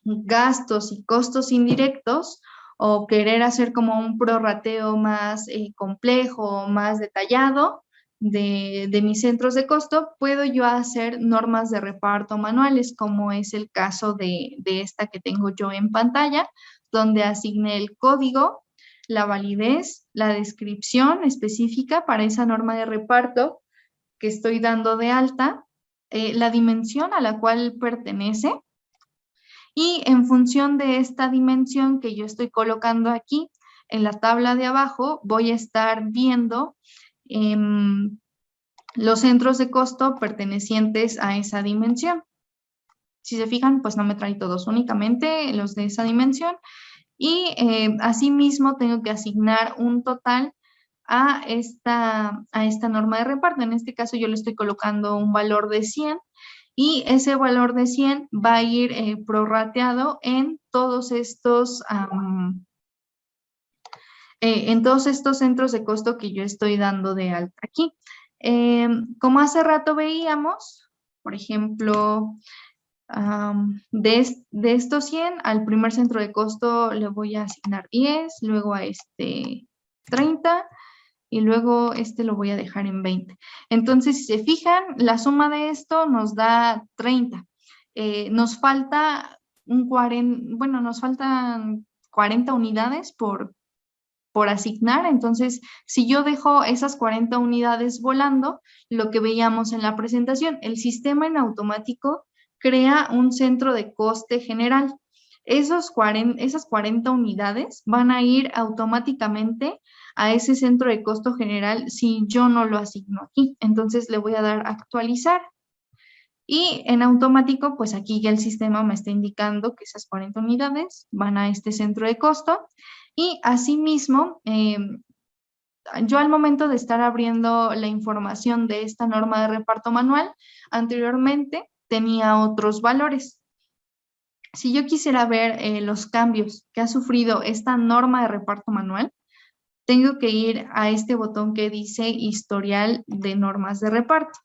gastos y costos indirectos o querer hacer como un prorrateo más complejo, más detallado de mis centros de costo, puedo yo hacer normas de reparto manuales, como es el caso de esta que tengo yo en pantalla, donde asigné el código, la validez, la descripción específica para esa norma de reparto que estoy dando de alta, la dimensión a la cual pertenece, y en función de esta dimensión que yo estoy colocando aquí en la tabla de abajo, voy a estar viendo los centros de costo pertenecientes a esa dimensión. Si se fijan, pues no me trae todos, únicamente los de esa dimensión. Y asimismo tengo que asignar un total a esta norma de reparto. En este caso yo le estoy colocando un valor de 100 y ese valor de 100 va a ir prorrateado en todos estos centros de costo que yo estoy dando de alta aquí. Como hace rato veíamos, por ejemplo, de estos 100, al primer centro de costo le voy a asignar 10, luego a este 30 y luego este lo voy a dejar en 20. Entonces, si se fijan, la suma de esto nos da 30. Nos falta nos faltan 40 unidades por asignar. Entonces, si yo dejo esas 40 unidades volando, lo que veíamos en la presentación, el sistema en automático crea un centro de coste general. Esas 40 unidades van a ir automáticamente a ese centro de costo general si yo no lo asigno aquí. Entonces le voy a dar actualizar. Y en automático, pues aquí ya el sistema me está indicando que esas 40 unidades van a este centro de costo. Y asimismo, yo al momento de estar abriendo la información de esta norma de reparto manual, anteriormente tenía otros valores. Si yo quisiera ver los cambios que ha sufrido esta norma de reparto manual, tengo que ir a este botón que dice historial de normas de reparto.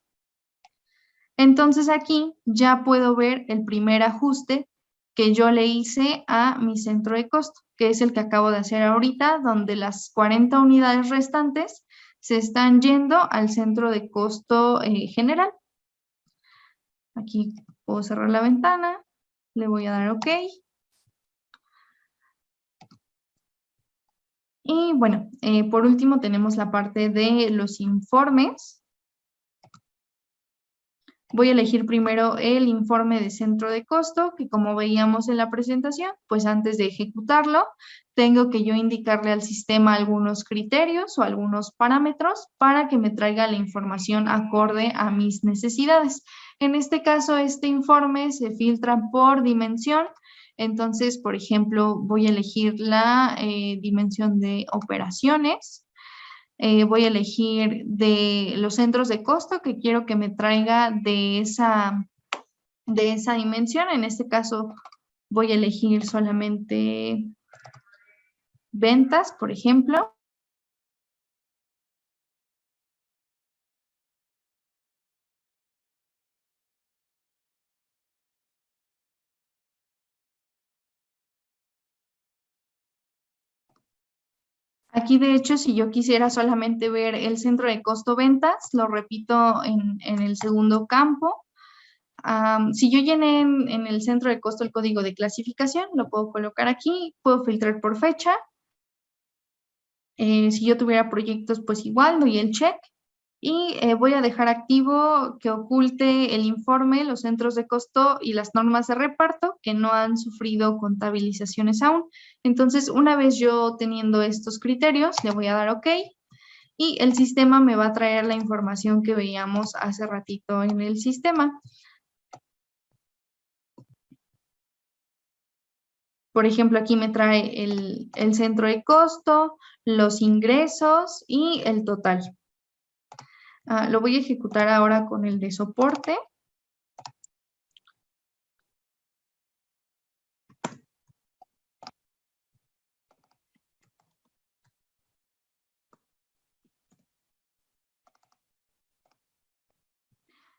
Entonces aquí ya puedo ver el primer ajuste que yo le hice a mi centro de costo, que es el que acabo de hacer ahorita, donde las 40 unidades restantes se están yendo al centro de costo general. Aquí puedo cerrar la ventana, le voy a dar OK. Y bueno, por último tenemos la parte de los informes. Voy a elegir primero el informe de centro de costo, que como veíamos en la presentación, pues antes de ejecutarlo, tengo que yo indicarle al sistema algunos criterios o algunos parámetros para que me traiga la información acorde a mis necesidades. En este caso, este informe se filtra por dimensión. Entonces, por ejemplo, voy a elegir la dimensión de operaciones. Voy a elegir de los centros de costo que quiero que me traiga de esa dimensión. En este caso voy a elegir solamente ventas, por ejemplo. Aquí, de hecho, si yo quisiera solamente ver el centro de costo ventas, lo repito en el segundo campo. Si yo llené en el centro de costo el código de clasificación, lo puedo colocar aquí, puedo filtrar por fecha. Si yo tuviera proyectos, pues igual doy el check. Y voy a dejar activo que oculte el informe, los centros de costo y las normas de reparto que no han sufrido contabilizaciones aún. Entonces, una vez yo teniendo estos criterios, le voy a dar OK y el sistema me va a traer la información que veíamos hace ratito en el sistema. Por ejemplo, aquí me trae el centro de costo, los ingresos y el total. Lo voy a ejecutar ahora con el de soporte.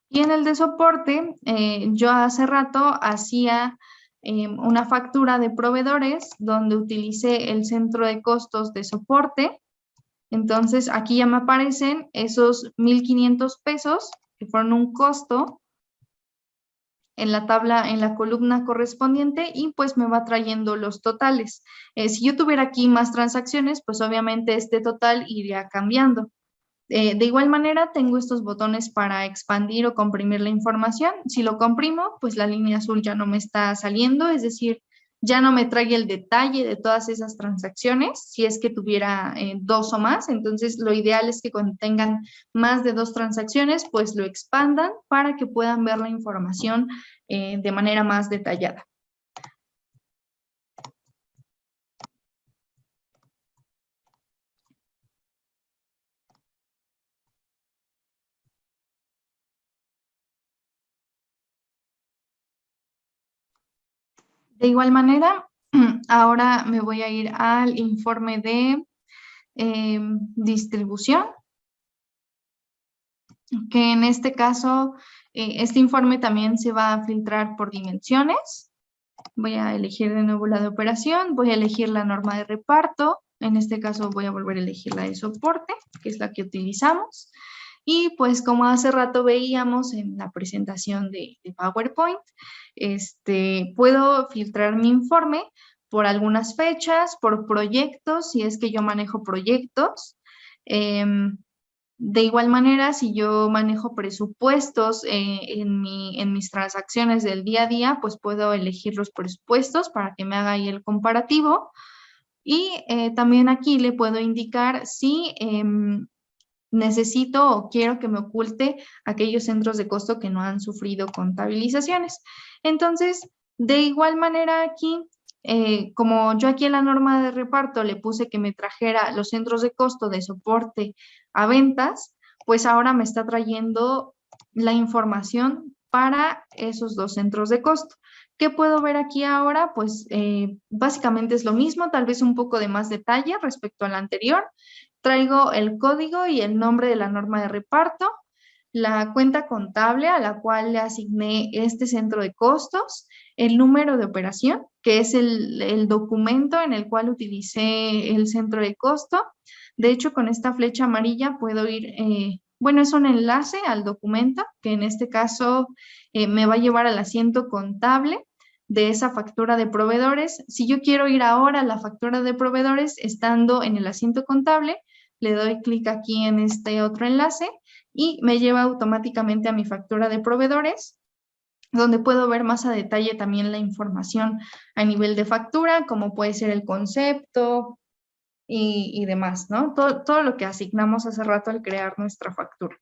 Y en el de soporte, yo hace rato hacía una factura de proveedores donde utilicé el centro de costos de soporte. Entonces, aquí ya me aparecen esos 1,500 pesos que fueron un costo en la tabla, en la columna correspondiente y pues me va trayendo los totales. Si yo tuviera aquí más transacciones, pues obviamente este total iría cambiando. De igual manera, tengo estos botones para expandir o comprimir la información. Si lo comprimo, pues la línea azul ya no me está saliendo, es decir, ya no me trae el detalle de todas esas transacciones, si es que tuviera 2 o más. Entonces, lo ideal es que cuando tengan más de 2 transacciones, pues lo expandan para que puedan ver la información de manera más detallada. De igual manera, ahora me voy a ir al informe de distribución, que en este caso, este informe también se va a filtrar por dimensiones. Voy a elegir de nuevo la de operación, voy a elegir la norma de reparto, en este caso voy a volver a elegir la de soporte, que es la que utilizamos. Y pues como hace rato veíamos en la presentación de PowerPoint, puedo filtrar mi informe por algunas fechas, por proyectos, si es que yo manejo proyectos. De igual manera, si yo manejo presupuestos en mis transacciones del día a día, pues puedo elegir los presupuestos para que me haga ahí el comparativo. Y también aquí le puedo indicar si necesito o quiero que me oculte aquellos centros de costo que no han sufrido contabilizaciones. Entonces, de igual manera aquí, como yo aquí en la norma de reparto le puse que me trajera los centros de costo de soporte a ventas, pues ahora me está trayendo la información para esos 2 centros de costo. ¿Qué puedo ver aquí ahora? Pues básicamente es lo mismo, tal vez un poco de más detalle respecto al anterior. Traigo el código y el nombre de la norma de reparto, la cuenta contable a la cual le asigné este centro de costos, el número de operación, que es el documento en el cual utilicé el centro de costo. De hecho, con esta flecha amarilla puedo ir, bueno, es un enlace al documento, que en este caso me va a llevar al asiento contable de esa factura de proveedores. Si yo quiero ir ahora a la factura de proveedores, estando en el asiento contable, le doy clic aquí en este otro enlace y me lleva automáticamente a mi factura de proveedores, donde puedo ver más a detalle también la información a nivel de factura, como puede ser el concepto y demás, ¿no? Todo lo que asignamos hace rato al crear nuestra factura.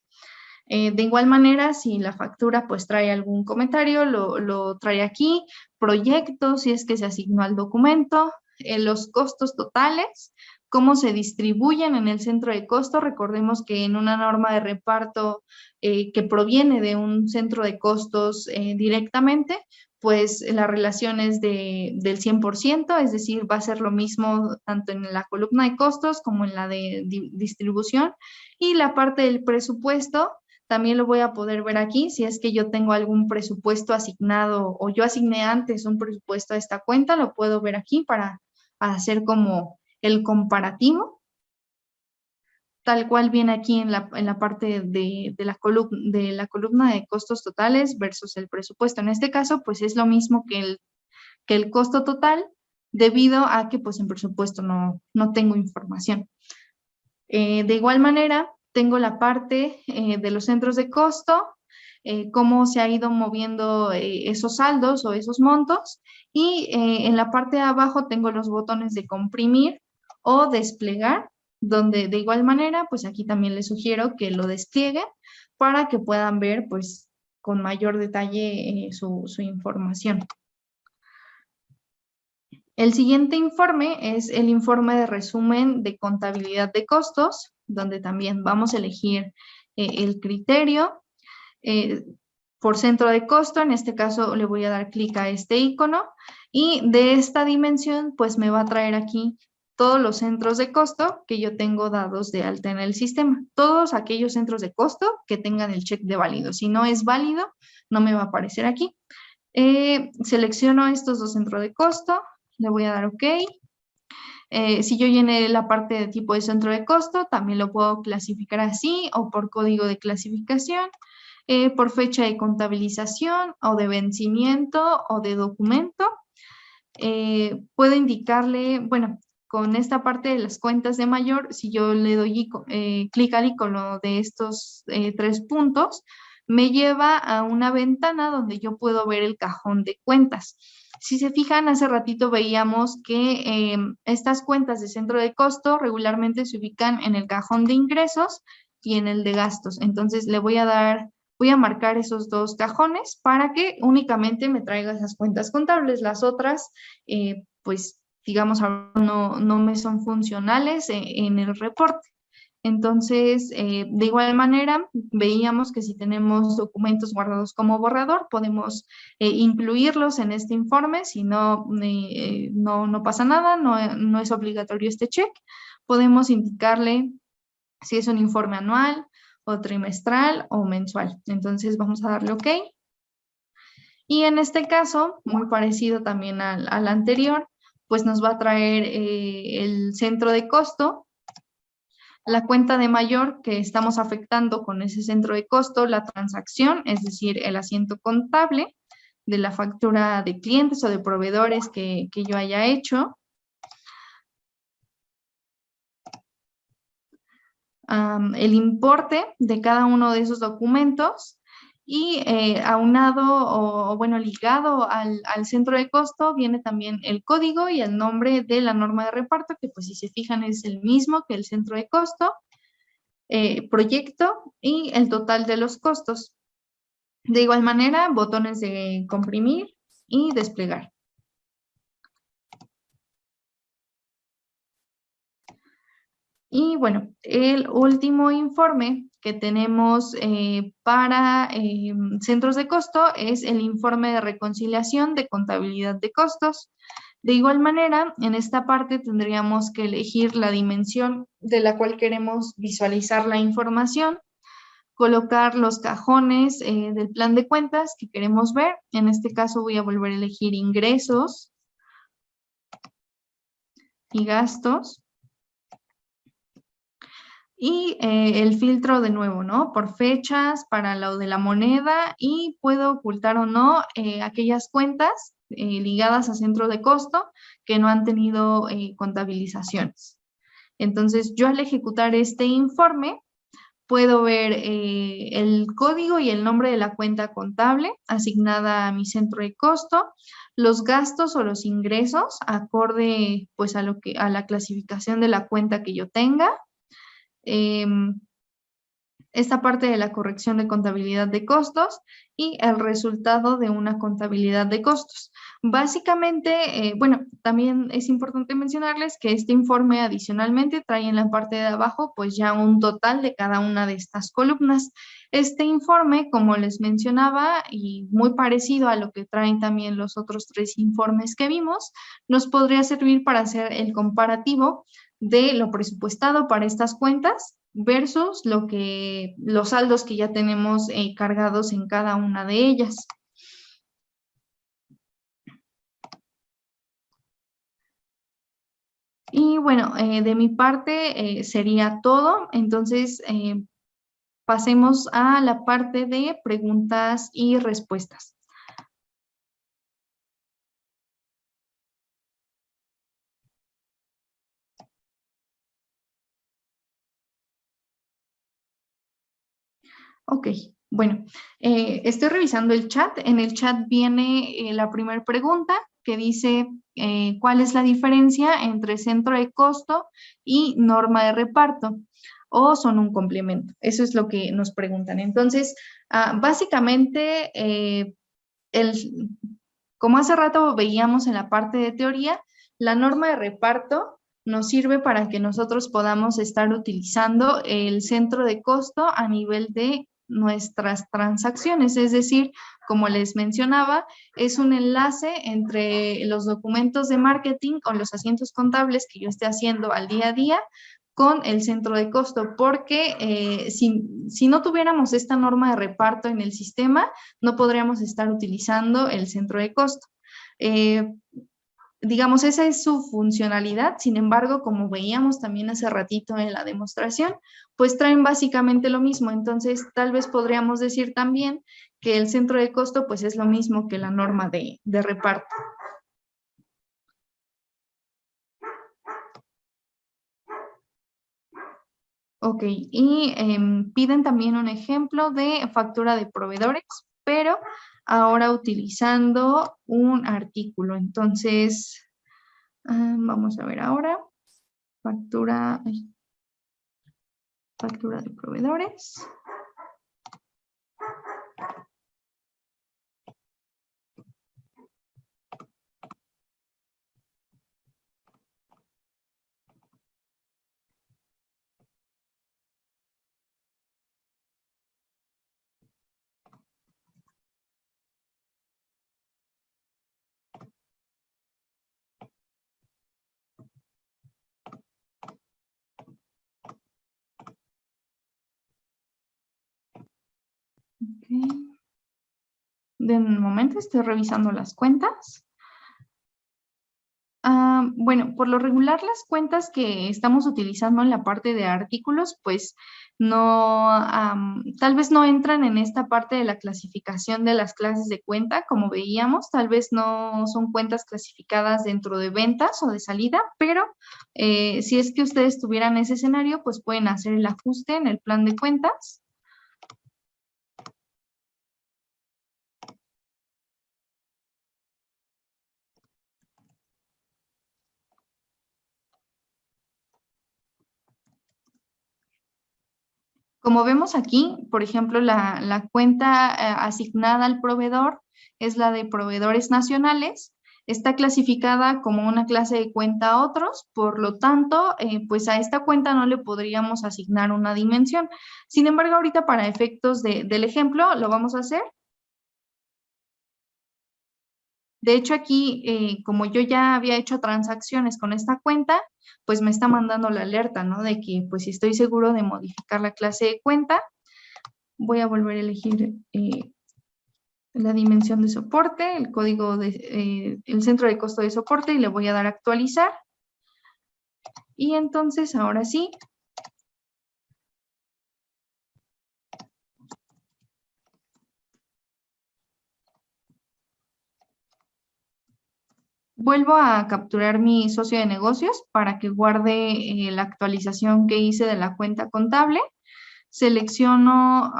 De igual manera, si la factura pues trae algún comentario, lo trae aquí, proyectos, si es que se asignó al documento, los costos totales, cómo se distribuyen en el centro de costo. Recordemos que en una norma de reparto que proviene de un centro de costos directamente, pues la relación es del 100%, es decir, va a ser lo mismo tanto en la columna de costos como en la de distribución. Y la parte del presupuesto, también lo voy a poder ver aquí si es que yo tengo algún presupuesto asignado o yo asigné antes un presupuesto a esta cuenta, lo puedo ver aquí para hacer como el comparativo, tal cual viene aquí en la parte de la columna de costos totales versus el presupuesto. En este caso, pues es lo mismo que el costo total, debido a que pues en presupuesto no tengo información. De igual manera, tengo la parte de los centros de costo, cómo se ha ido moviendo esos saldos o esos montos, y en la parte de abajo tengo los botones de comprimir o desplegar, donde de igual manera, pues aquí también les sugiero que lo desplieguen para que puedan ver pues con mayor detalle su información. El siguiente informe es el informe de resumen de contabilidad de costos, donde también vamos a elegir el criterio por centro de costo. En este caso le voy a dar clic a este icono y de esta dimensión pues me va a traer aquí todos los centros de costo que yo tengo dados de alta en el sistema. Todos aquellos centros de costo que tengan el check de válido. Si no es válido, no me va a aparecer aquí. Selecciono estos 2 centros de costo. Le voy a dar OK. Si yo llené la parte de tipo de centro de costo, también lo puedo clasificar así o por código de clasificación, por fecha de contabilización o de vencimiento o de documento. Puedo indicarle, bueno, con esta parte de las cuentas de mayor, si yo le doy clic al icono de estos 3 puntos, me lleva a una ventana donde yo puedo ver el cajón de cuentas. Si se fijan, hace ratito veíamos que estas cuentas de centro de costo regularmente se ubican en el cajón de ingresos y en el de gastos. Entonces le voy a marcar esos dos cajones para que únicamente me traiga esas cuentas contables. Las otras, pues digamos, no me son funcionales en el reporte. Entonces, de igual manera, veíamos que si tenemos documentos guardados como borrador, podemos incluirlos en este informe. Si no, no pasa nada, no es obligatorio este check. Podemos indicarle si es un informe anual o trimestral o mensual. Entonces, vamos a darle OK. Y en este caso, muy parecido también al anterior, pues nos va a traer el centro de costo, la cuenta de mayor que estamos afectando con ese centro de costo, la transacción, es decir, el asiento contable de la factura de clientes o de proveedores que yo haya hecho. El importe de cada uno de esos documentos y aunado o bueno, ligado al centro de costo viene también el código y el nombre de la norma de reparto, que pues si se fijan es el mismo que el centro de costo. Proyecto y el total de los costos. De igual manera, botones de comprimir y desplegar. Y bueno, el último informe que tenemos para centros de costo es el informe de reconciliación de contabilidad de costos. De igual manera, en esta parte tendríamos que elegir la dimensión de la cual queremos visualizar la información, colocar los cajones del plan de cuentas que queremos ver. En este caso voy a volver a elegir ingresos y gastos. Y el filtro de nuevo, ¿no? Por fechas, para lo de la moneda y puedo ocultar o no aquellas cuentas ligadas a centro de costo que no han tenido contabilizaciones. Entonces, yo al ejecutar este informe, puedo ver el código y el nombre de la cuenta contable asignada a mi centro de costo, los gastos o los ingresos acorde pues a la clasificación de la cuenta que yo tenga, esta parte de la corrección de contabilidad de costos y el resultado de una contabilidad de costos. Básicamente, bueno, también es importante mencionarles que este informe adicionalmente trae en la parte de abajo pues ya un total de cada una de estas columnas. Este informe, como les mencionaba, y muy parecido a lo que traen también los otros 3 informes que vimos, nos podría servir para hacer el comparativo de lo presupuestado para estas cuentas versus los saldos que ya tenemos cargados en cada una de ellas. Y bueno, de mi parte sería todo. Entonces, pasemos a la parte de preguntas y respuestas. Ok, bueno, estoy revisando el chat. En el chat viene la primera pregunta que dice ¿cuál es la diferencia entre centro de costo y norma de reparto? ¿O son un complemento? Eso es lo que nos preguntan. Entonces, básicamente, como hace rato veíamos en la parte de teoría, la norma de reparto nos sirve para que nosotros podamos estar utilizando el centro de costo a nivel de nuestras transacciones, es decir, como les mencionaba, es un enlace entre los documentos de marketing o los asientos contables que yo esté haciendo al día a día con el centro de costo, porque si no tuviéramos esta norma de reparto en el sistema, no podríamos estar utilizando el centro de costo. Digamos, esa es su funcionalidad. Sin embargo, como veíamos también hace ratito en la demostración, pues traen básicamente lo mismo. Entonces, tal vez podríamos decir también que el centro de costo pues es lo mismo que la norma de reparto. Ok, y piden también un ejemplo de factura de proveedores, pero ahora utilizando un artículo. Entonces, vamos a ver ahora. Factura, factura de proveedores. Okay. De momento estoy revisando las cuentas. Bueno, por lo regular las cuentas que estamos utilizando en la parte de artículos, pues no, tal vez no entran en esta parte de la clasificación de las clases de cuenta, como veíamos, tal vez no son cuentas clasificadas dentro de ventas o de salida, pero si es que ustedes tuvieran ese escenario, pues pueden hacer el ajuste en el plan de cuentas. Como vemos aquí, por ejemplo, la cuenta asignada al proveedor es la de proveedores nacionales. Está clasificada como una clase de cuenta a otros, por lo tanto, pues a esta cuenta no le podríamos asignar una dimensión. Sin embargo, ahorita para efectos del ejemplo, lo vamos a hacer. De hecho, aquí, como yo ya había hecho transacciones con esta cuenta, pues me está mandando la alerta, ¿no? De que, pues, si estoy seguro de modificar la clase de cuenta, voy a volver a elegir la dimensión de soporte, el código el centro de costo de soporte y le voy a dar a actualizar. Y entonces, ahora sí, vuelvo a capturar mi socio de negocios para que guarde la actualización que hice de la cuenta contable. Selecciono,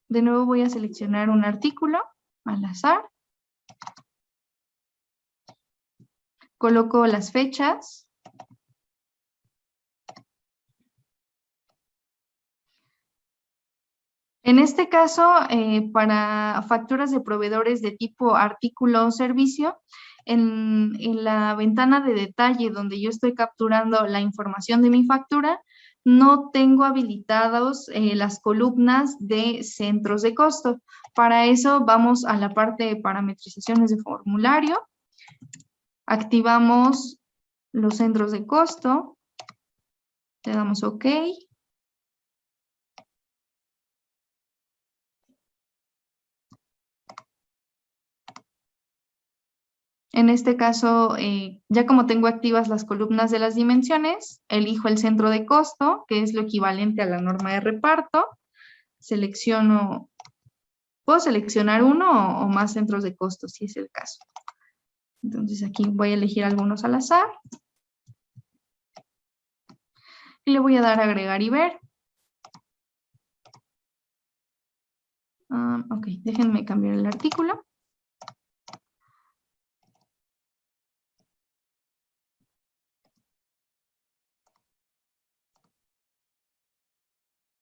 de nuevo voy a seleccionar un artículo al azar. Coloco las fechas. En este caso, para facturas de proveedores de tipo artículo o servicio, en la ventana de detalle donde yo estoy capturando la información de mi factura, no tengo habilitados las columnas de centros de costo. Para eso vamos a la parte de parametrizaciones de formulario, activamos los centros de costo, le damos OK. En este caso, ya como tengo activas las columnas de las dimensiones, elijo el centro de costo, que es lo equivalente a la norma de reparto. Selecciono, puedo seleccionar uno o más centros de costo, si es el caso. Entonces aquí voy a elegir algunos al azar. Y le voy a dar a agregar y ver. Ok, déjenme cambiar el artículo.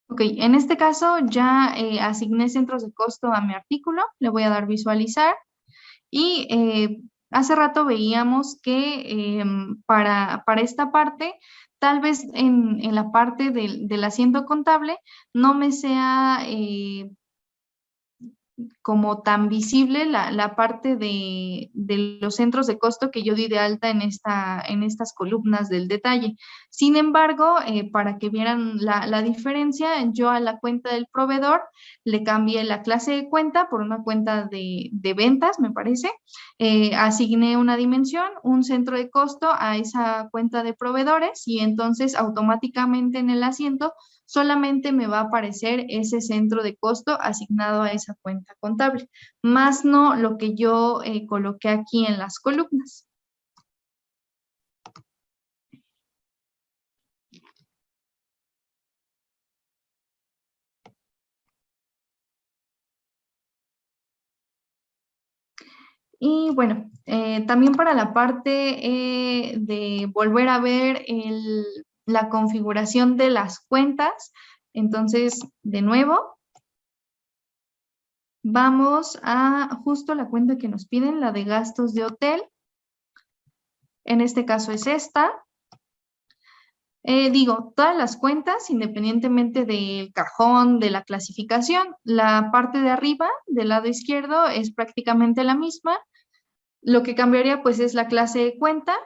Ok, en este caso ya asigné centros de costo a mi artículo. Le voy a dar visualizar. Y hace rato veíamos que para esta parte, tal vez en la parte del asiento contable, no me sea como tan visible la parte de los centros de costo que yo di de alta en estas columnas del detalle. Sin embargo, para que vieran la diferencia, yo a la cuenta del proveedor le cambié la clase de cuenta por una cuenta de ventas, me parece. Asigné una dimensión, un centro de costo a esa cuenta de proveedores y entonces automáticamente en el asiento solamente me va a aparecer ese centro de costo asignado a esa cuenta contable, más no lo que yo coloqué aquí en las columnas. Y bueno, también para la parte de volver a ver la configuración de las cuentas, entonces, de nuevo, vamos a justo la cuenta que nos piden, la de gastos de hotel. En este caso es esta. Digo, todas las cuentas, independientemente del cajón, de la clasificación, la parte de arriba, del lado izquierdo, es prácticamente la misma. Lo que cambiaría pues es la clase de cuenta.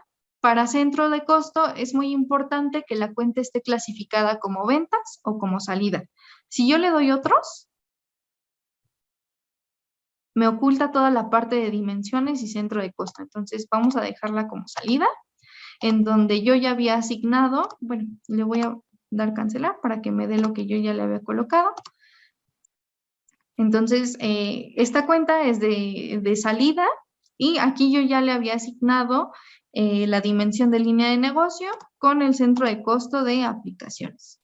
Para centro de costo es muy importante que la cuenta esté clasificada como ventas o como salida. Si yo le doy otros, me oculta toda la parte de dimensiones y centro de costo. Entonces vamos a dejarla como salida, en donde yo ya había asignado, bueno, le voy a dar cancelar para que me dé lo que yo ya le había colocado. Entonces, esta cuenta es de salida y aquí yo ya le había asignado la dimensión de línea de negocio con el centro de costo de aplicaciones.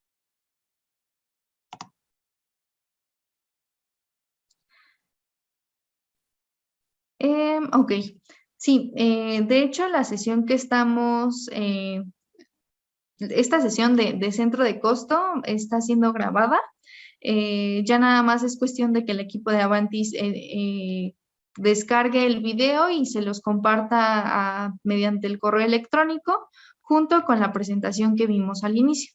Ok, sí, de hecho la sesión que estamos, esta sesión de centro de costo está siendo grabada. Ya nada más es cuestión de que el equipo de Avantis descargue el video y se los comparta mediante el correo electrónico junto con la presentación que vimos al inicio.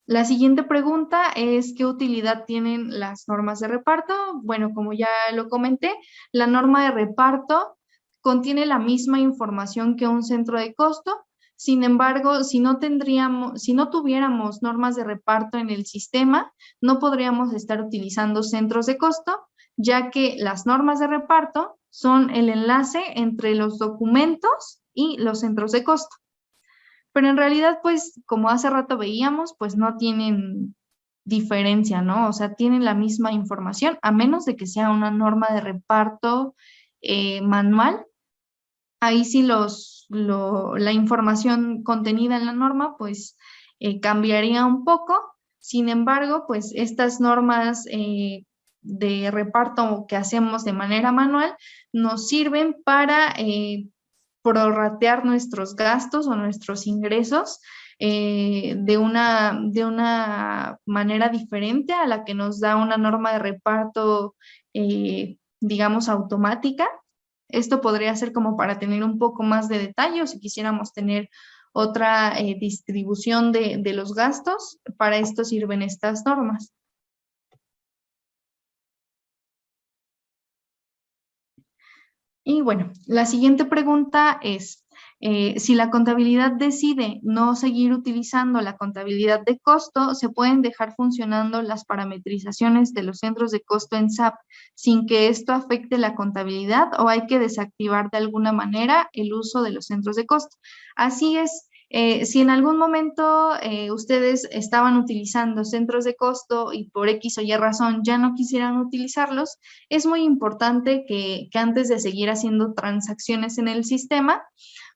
La siguiente pregunta es, ¿qué utilidad tienen las normas de reparto? Bueno, como ya lo comenté, la norma de reparto contiene la misma información que un centro de costo. Sin embargo, si no tuviéramos normas de reparto en el sistema, no podríamos estar utilizando centros de costo, ya que las normas de reparto son el enlace entre los documentos y los centros de costo. Pero en realidad, pues, como hace rato veíamos, pues no tienen diferencia, ¿no? O sea, tienen la misma información, a menos de que sea una norma de reparto manual. Ahí sí la información contenida en la norma, pues, cambiaría un poco. Sin embargo, pues, estas normas de reparto que hacemos de manera manual nos sirven para prorratear nuestros gastos o nuestros ingresos de una manera diferente a la que nos da una norma de reparto, digamos, automática. Esto podría ser como para tener un poco más de detalle o si quisiéramos tener otra distribución de los gastos, para esto sirven estas normas. Y bueno, la siguiente pregunta es, si la contabilidad decide no seguir utilizando la contabilidad de costo, ¿se pueden dejar funcionando las parametrizaciones de los centros de costo en SAP sin que esto afecte la contabilidad o hay que desactivar de alguna manera el uso de los centros de costo? Así es. Si en algún momento ustedes estaban utilizando centros de costo y por X o Y razón ya no quisieran utilizarlos, es muy importante que antes de seguir haciendo transacciones en el sistema,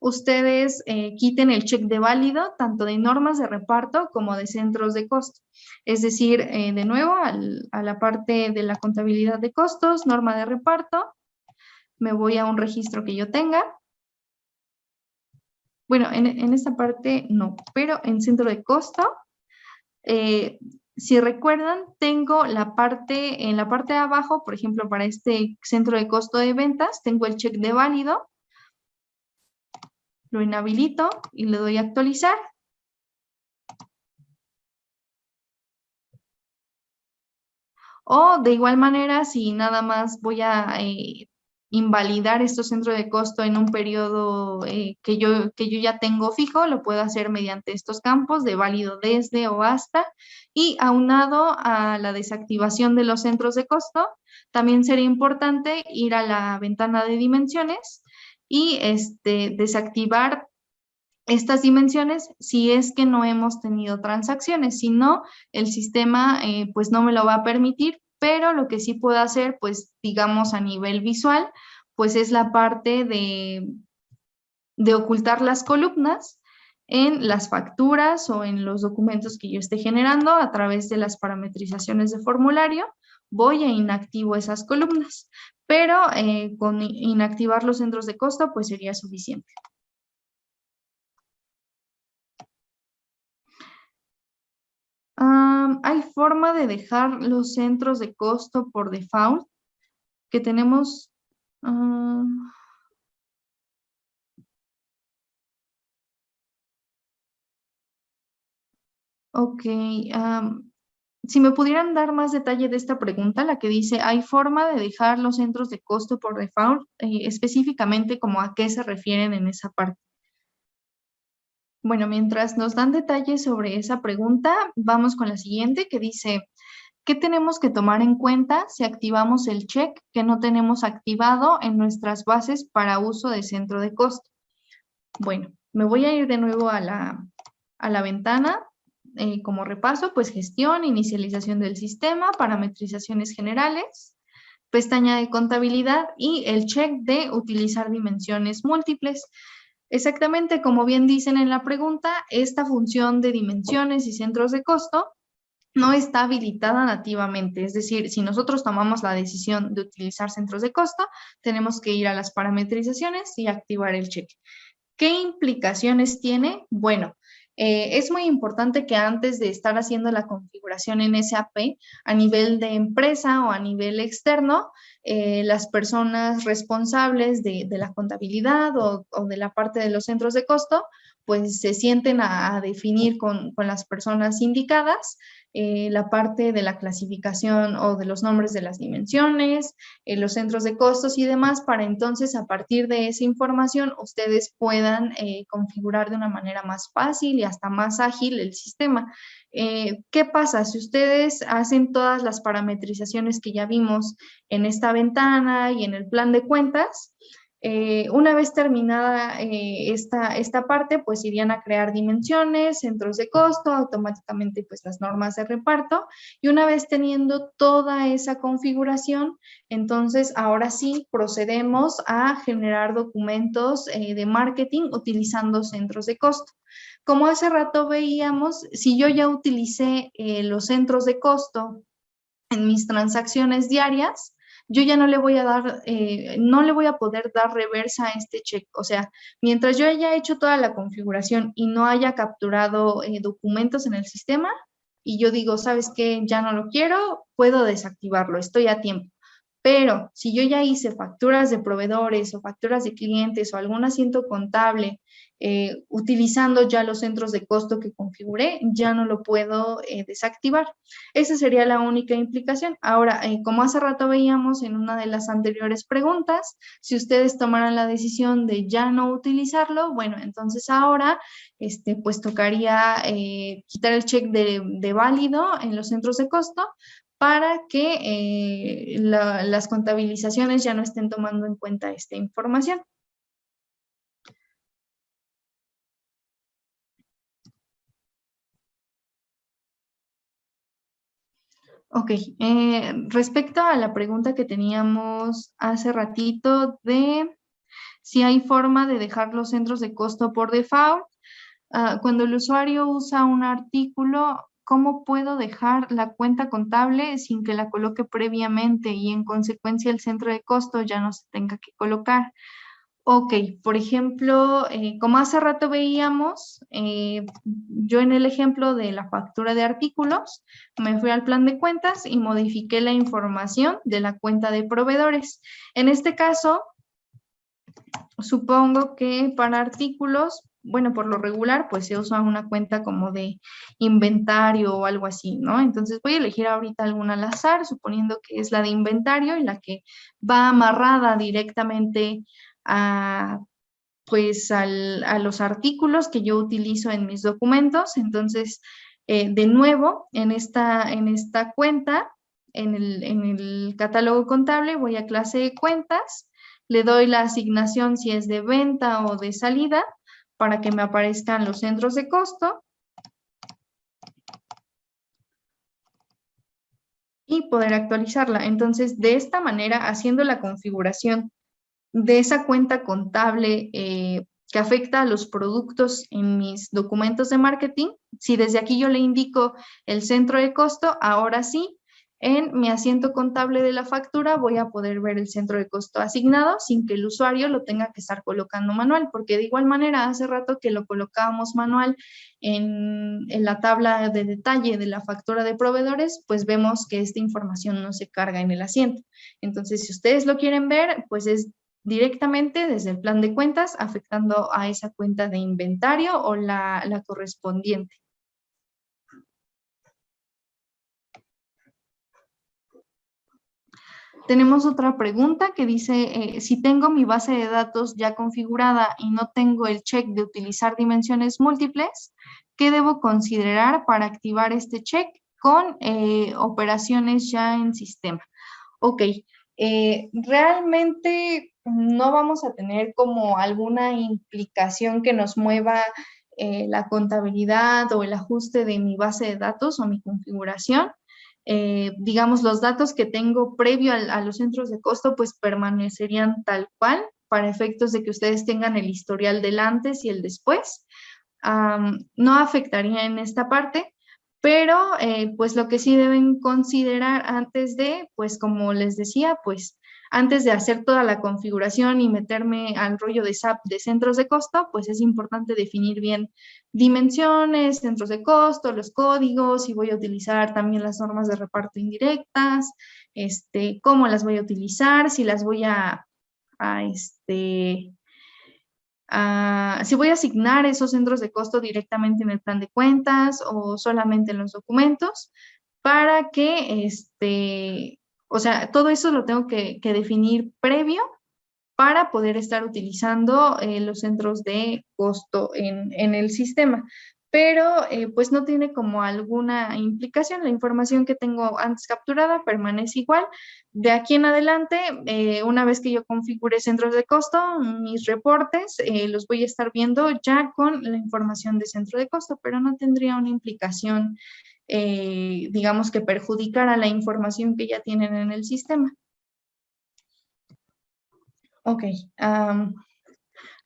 ustedes quiten el check de válido tanto de normas de reparto como de centros de costo. Es decir, de nuevo, a la parte de la contabilidad de costos, norma de reparto, me voy a un registro que yo tenga. Bueno, en esta parte no, pero en centro de costo, si recuerdan, tengo en la parte de abajo, por ejemplo, para este centro de costo de ventas, tengo el check de válido, lo inhabilito y le doy a actualizar. O de igual manera, si nada más voy a invalidar estos centros de costo en un periodo que yo ya tengo fijo, lo puedo hacer mediante estos campos de válido desde o hasta. Y aunado a la desactivación de los centros de costo, también sería importante ir a la ventana de dimensiones y desactivar estas dimensiones si es que no hemos tenido transacciones. Si no, el sistema pues no me lo va a permitir, pero lo que sí puedo hacer, pues digamos a nivel visual, pues es la parte de ocultar las columnas en las facturas o en los documentos que yo esté generando a través de las parametrizaciones de formulario, voy a inactivo esas columnas, pero con inactivar los centros de costo pues sería suficiente. Hay forma de dejar los centros de costo por default que tenemos. Ok, si me pudieran dar más detalle de esta pregunta, la que dice, ¿hay forma de dejar los centros de costo por default? Específicamente, ¿como a qué se refieren en esa parte? Bueno, mientras nos dan detalles sobre esa pregunta, vamos con la siguiente que dice, ¿qué tenemos que tomar en cuenta si activamos el check que no tenemos activado en nuestras bases para uso de centro de costo? Bueno, me voy a ir de nuevo a la ventana. Como repaso, pues gestión, inicialización del sistema, parametrizaciones generales, pestaña de contabilidad y el check de utilizar dimensiones múltiples. Exactamente como bien dicen en la pregunta, esta función de dimensiones y centros de costo no está habilitada nativamente. Es decir, si nosotros tomamos la decisión de utilizar centros de costo, tenemos que ir a las parametrizaciones y activar el check. ¿Qué implicaciones tiene? Bueno, es muy importante que antes de estar haciendo la configuración en SAP a nivel de empresa o a nivel externo, las personas responsables de la contabilidad o de la parte de los centros de costo, pues se sienten a definir con las personas indicadas la parte de la clasificación o de los nombres de las dimensiones, los centros de costos y demás, para entonces a partir de esa información ustedes puedan configurar de una manera más fácil y hasta más ágil el sistema. ¿Qué pasa? Si ustedes hacen todas las parametrizaciones que ya vimos en esta ventana y en el plan de cuentas, una vez terminada esta parte, pues irían a crear dimensiones, centros de costo, automáticamente pues las normas de reparto, y una vez teniendo toda esa configuración, entonces ahora sí procedemos a generar documentos de marketing utilizando centros de costo. Como hace rato veíamos, si yo ya utilicé los centros de costo en mis transacciones diarias, yo ya no le voy a dar, no le voy a poder dar reversa a este check. O sea, mientras yo haya hecho toda la configuración y no haya capturado documentos en el sistema, y yo digo, ¿sabes qué? Ya no lo quiero, puedo desactivarlo, estoy a tiempo. Pero si yo ya hice facturas de proveedores o facturas de clientes o algún asiento contable utilizando ya los centros de costo que configuré, ya no lo puedo desactivar. Esa sería la única implicación. Ahora, como hace rato veíamos en una de las anteriores preguntas, si ustedes tomaran la decisión de ya no utilizarlo, bueno, entonces ahora pues tocaría quitar el check de válido en los centros de costo para que las contabilizaciones ya no estén tomando en cuenta esta información. Ok, respecto a la pregunta que teníamos hace ratito de si hay forma de dejar los centros de costo por default, cuando el usuario usa un artículo, ¿cómo puedo dejar la cuenta contable sin que la coloque previamente y en consecuencia el centro de costo ya no se tenga que colocar? Ok, por ejemplo, como hace rato veíamos, yo en el ejemplo de la factura de artículos, me fui al plan de cuentas y modifiqué la información de la cuenta de proveedores. En este caso, supongo que para artículos, bueno, por lo regular, pues se usa una cuenta como de inventario o algo así, ¿no? Entonces voy a elegir ahorita alguna al azar, suponiendo que es la de inventario y la que va amarrada directamente a pues a los artículos que yo utilizo en mis documentos. Entonces, de nuevo, en esta cuenta, en el catálogo contable, voy a clase de cuentas, le doy la asignación si es de venta o de salida para que me aparezcan los centros de costo y poder actualizarla. Entonces, de esta manera, haciendo la configuración de esa cuenta contable que afecta a los productos en mis documentos de marketing, si desde aquí yo le indico el centro de costo, ahora sí, en mi asiento contable de la factura voy a poder ver el centro de costo asignado sin que el usuario lo tenga que estar colocando manual, porque de igual manera hace rato que lo colocábamos manual en la tabla de detalle de la factura de proveedores, pues vemos que esta información no se carga en el asiento. Entonces, si ustedes lo quieren ver, pues es directamente desde el plan de cuentas, afectando a esa cuenta de inventario o la correspondiente. Tenemos otra pregunta que dice, si tengo mi base de datos ya configurada y no tengo el check de utilizar dimensiones múltiples, ¿qué debo considerar para activar este check con operaciones ya en sistema? Ok, realmente no vamos a tener como alguna implicación que nos mueva la contabilidad o el ajuste de mi base de datos o mi configuración. Digamos, los datos que tengo previo a los centros de costo, pues permanecerían tal cual para efectos de que ustedes tengan el historial del antes y el después. No afectaría en esta parte, pero pues lo que sí deben considerar antes de, pues como les decía, pues antes de hacer toda la configuración y meterme al rollo de SAP de centros de costo, pues es importante definir bien dimensiones, centros de costo, los códigos, si voy a utilizar también las normas de reparto indirectas, cómo las voy a utilizar, si las voy si voy a asignar esos centros de costo directamente en el plan de cuentas o solamente en los documentos, para que, o sea, todo eso lo tengo que definir previo para poder estar utilizando los centros de costo en el sistema. Pero pues no tiene como alguna implicación. La información que tengo antes capturada permanece igual. De aquí en adelante, una vez que yo configure centros de costo, mis reportes los voy a estar viendo ya con la información de centro de costo, pero no tendría una implicación, digamos, que perjudicara la información que ya tienen en el sistema. Ok.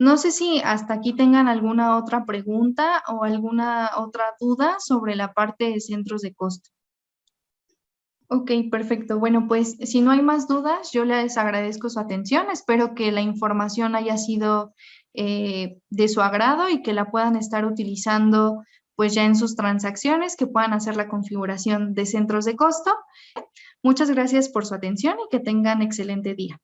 No sé si hasta aquí tengan alguna otra pregunta o alguna otra duda sobre la parte de centros de costo. Ok, perfecto. Bueno, pues si no hay más dudas, yo les agradezco su atención. Espero que la información haya sido de su agrado y que la puedan estar utilizando pues ya en sus transacciones, que puedan hacer la configuración de centros de costo. Muchas gracias por su atención y que tengan excelente día.